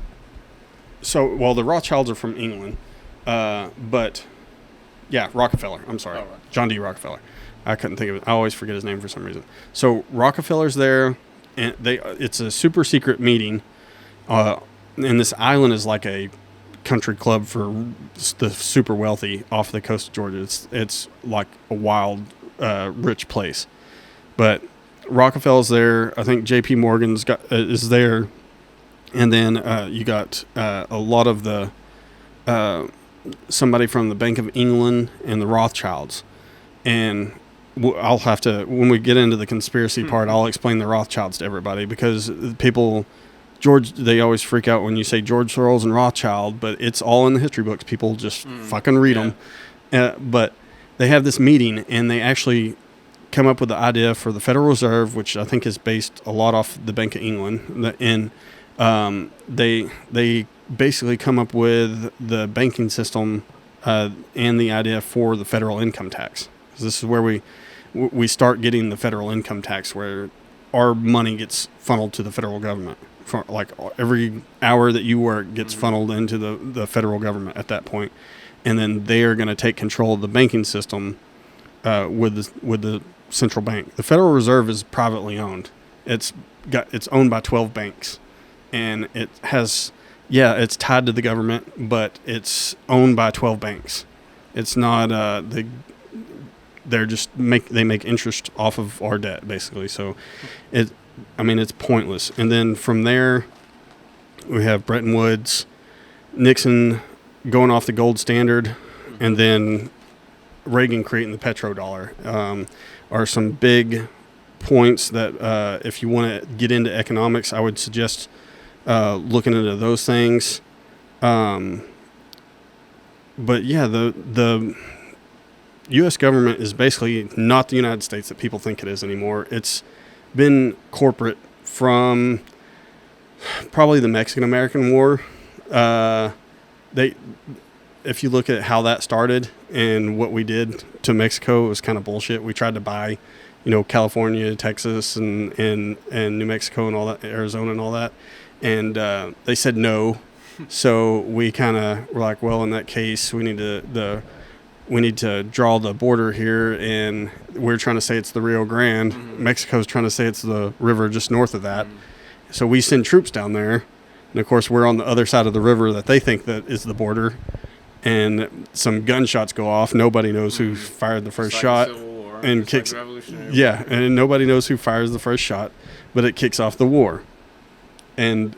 So, well, the Rothschilds are from England. But, yeah, Rockefeller. I'm sorry. Oh, right. John D. Rockefeller. I couldn't think of it. I always forget his name for some reason. So Rockefeller's there, and it's a super secret meeting. And this island is like a country club for the super wealthy off the coast of Georgia. It's like a wild, rich place. But Rockefeller's there. I think J.P. Morgan's is there, and then you got a lot of the somebody from the Bank of England and the Rothschilds. And I'll have to, when we get into the conspiracy part, I'll explain the Rothschilds to everybody, because people. They always freak out when you say George Soros and Rothschild, but it's all in the history books. People just fucking read them. But they have this meeting, and they actually come up with the idea for the Federal Reserve, which I think is based a lot off the Bank of England. And they basically come up with the banking system and the idea for the federal income tax. So this is where we start getting the federal income tax, where our money gets funneled to the federal government. For like every hour that you work gets funneled into the federal government at that point. And then they are going to take control of the banking system with the central bank. The Federal Reserve is privately owned. It's owned by 12 banks, and it has, it's tied to the government, but it's owned by 12 banks. It's not they make interest off of our debt basically. So it's pointless. And then from there we have Bretton Woods, Nixon going off the gold standard, and then Reagan creating the petrodollar are some big points that if you want to get into economics, I would suggest looking into those things. But yeah, the U.S. government is basically not the United States that people think it is anymore. It's been corporate from probably the Mexican-American War. If you look at how that started and what we did to Mexico, it was kind of bullshit. We tried to buy, California, Texas, and New Mexico and all that, Arizona and all that, and they said no. So we kind of were like, well, in that case, we need to draw the border here, and we're trying to say it's the Rio Grande. Mm-hmm. Mexico's trying to say it's the river just north of that. Mm-hmm. So we send troops down there, and of course we're on the other side of the river that they think that is the border, and some gunshots go off. Nobody knows who fired the first shot, and kicks. Yeah, and nobody knows who fires the first shot, but it kicks off the war. And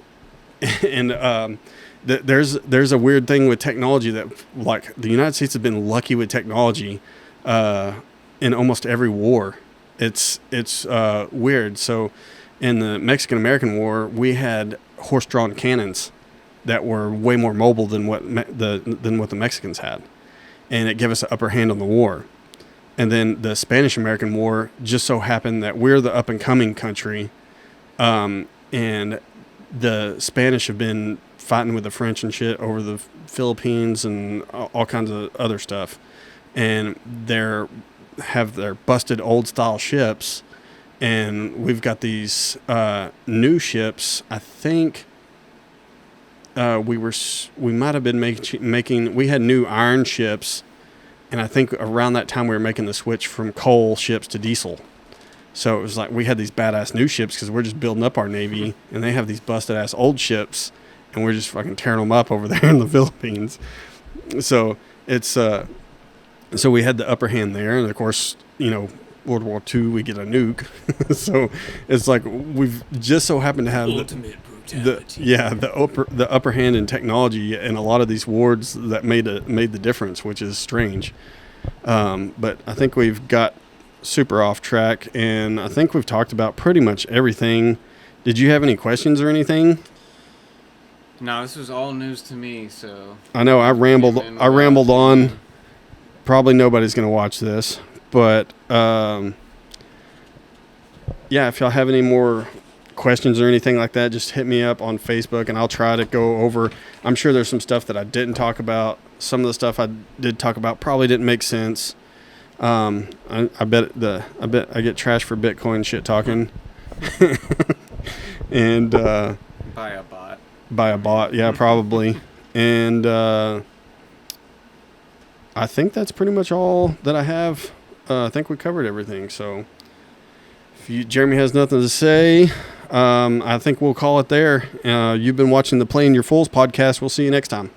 there's a weird thing with technology that, like, the United States has been lucky with technology in almost every war. It's weird. So in the Mexican-American War, we had horse-drawn cannons that were way more mobile than what the Mexicans had, and it gave us an upper hand on the war. And then the Spanish-American War just so happened that we're the up-and-coming country, and the Spanish have been fighting with the French and shit over the Philippines and all kinds of other stuff, and have their busted old-style ships, and we've got these new ships. I think we might have been making. We had new iron ships, and I think around that time we were making the switch from coal ships to diesel. So it was like we had these badass new ships because we're just building up our Navy, and they have these busted ass old ships, and we're just fucking tearing them up over there in the Philippines. So it's so we had the upper hand there, and of course, World War II, we get a nuke. So it's like we've just so happened to have the upper hand in technology in a lot of these wars that made the difference, which is strange. But I think we've got super off track, and I think we've talked about pretty much everything. Did you have any questions or anything? No, this was all news to me, so I know I rambled on. Probably nobody's going to watch this, but yeah, if y'all have any more questions or anything like that, just hit me up on Facebook, and I'll try to go over. I'm sure there's some stuff that I didn't talk about. Some of the stuff I did talk about probably didn't make sense. I bet I get trash for Bitcoin shit talking. And by a bot, yeah, probably. And I think that's pretty much all that I have. I think we covered everything. So if Jeremy has nothing to say, I think we'll call it there. You've been watching the Playing Your Fools podcast. We'll see you next time.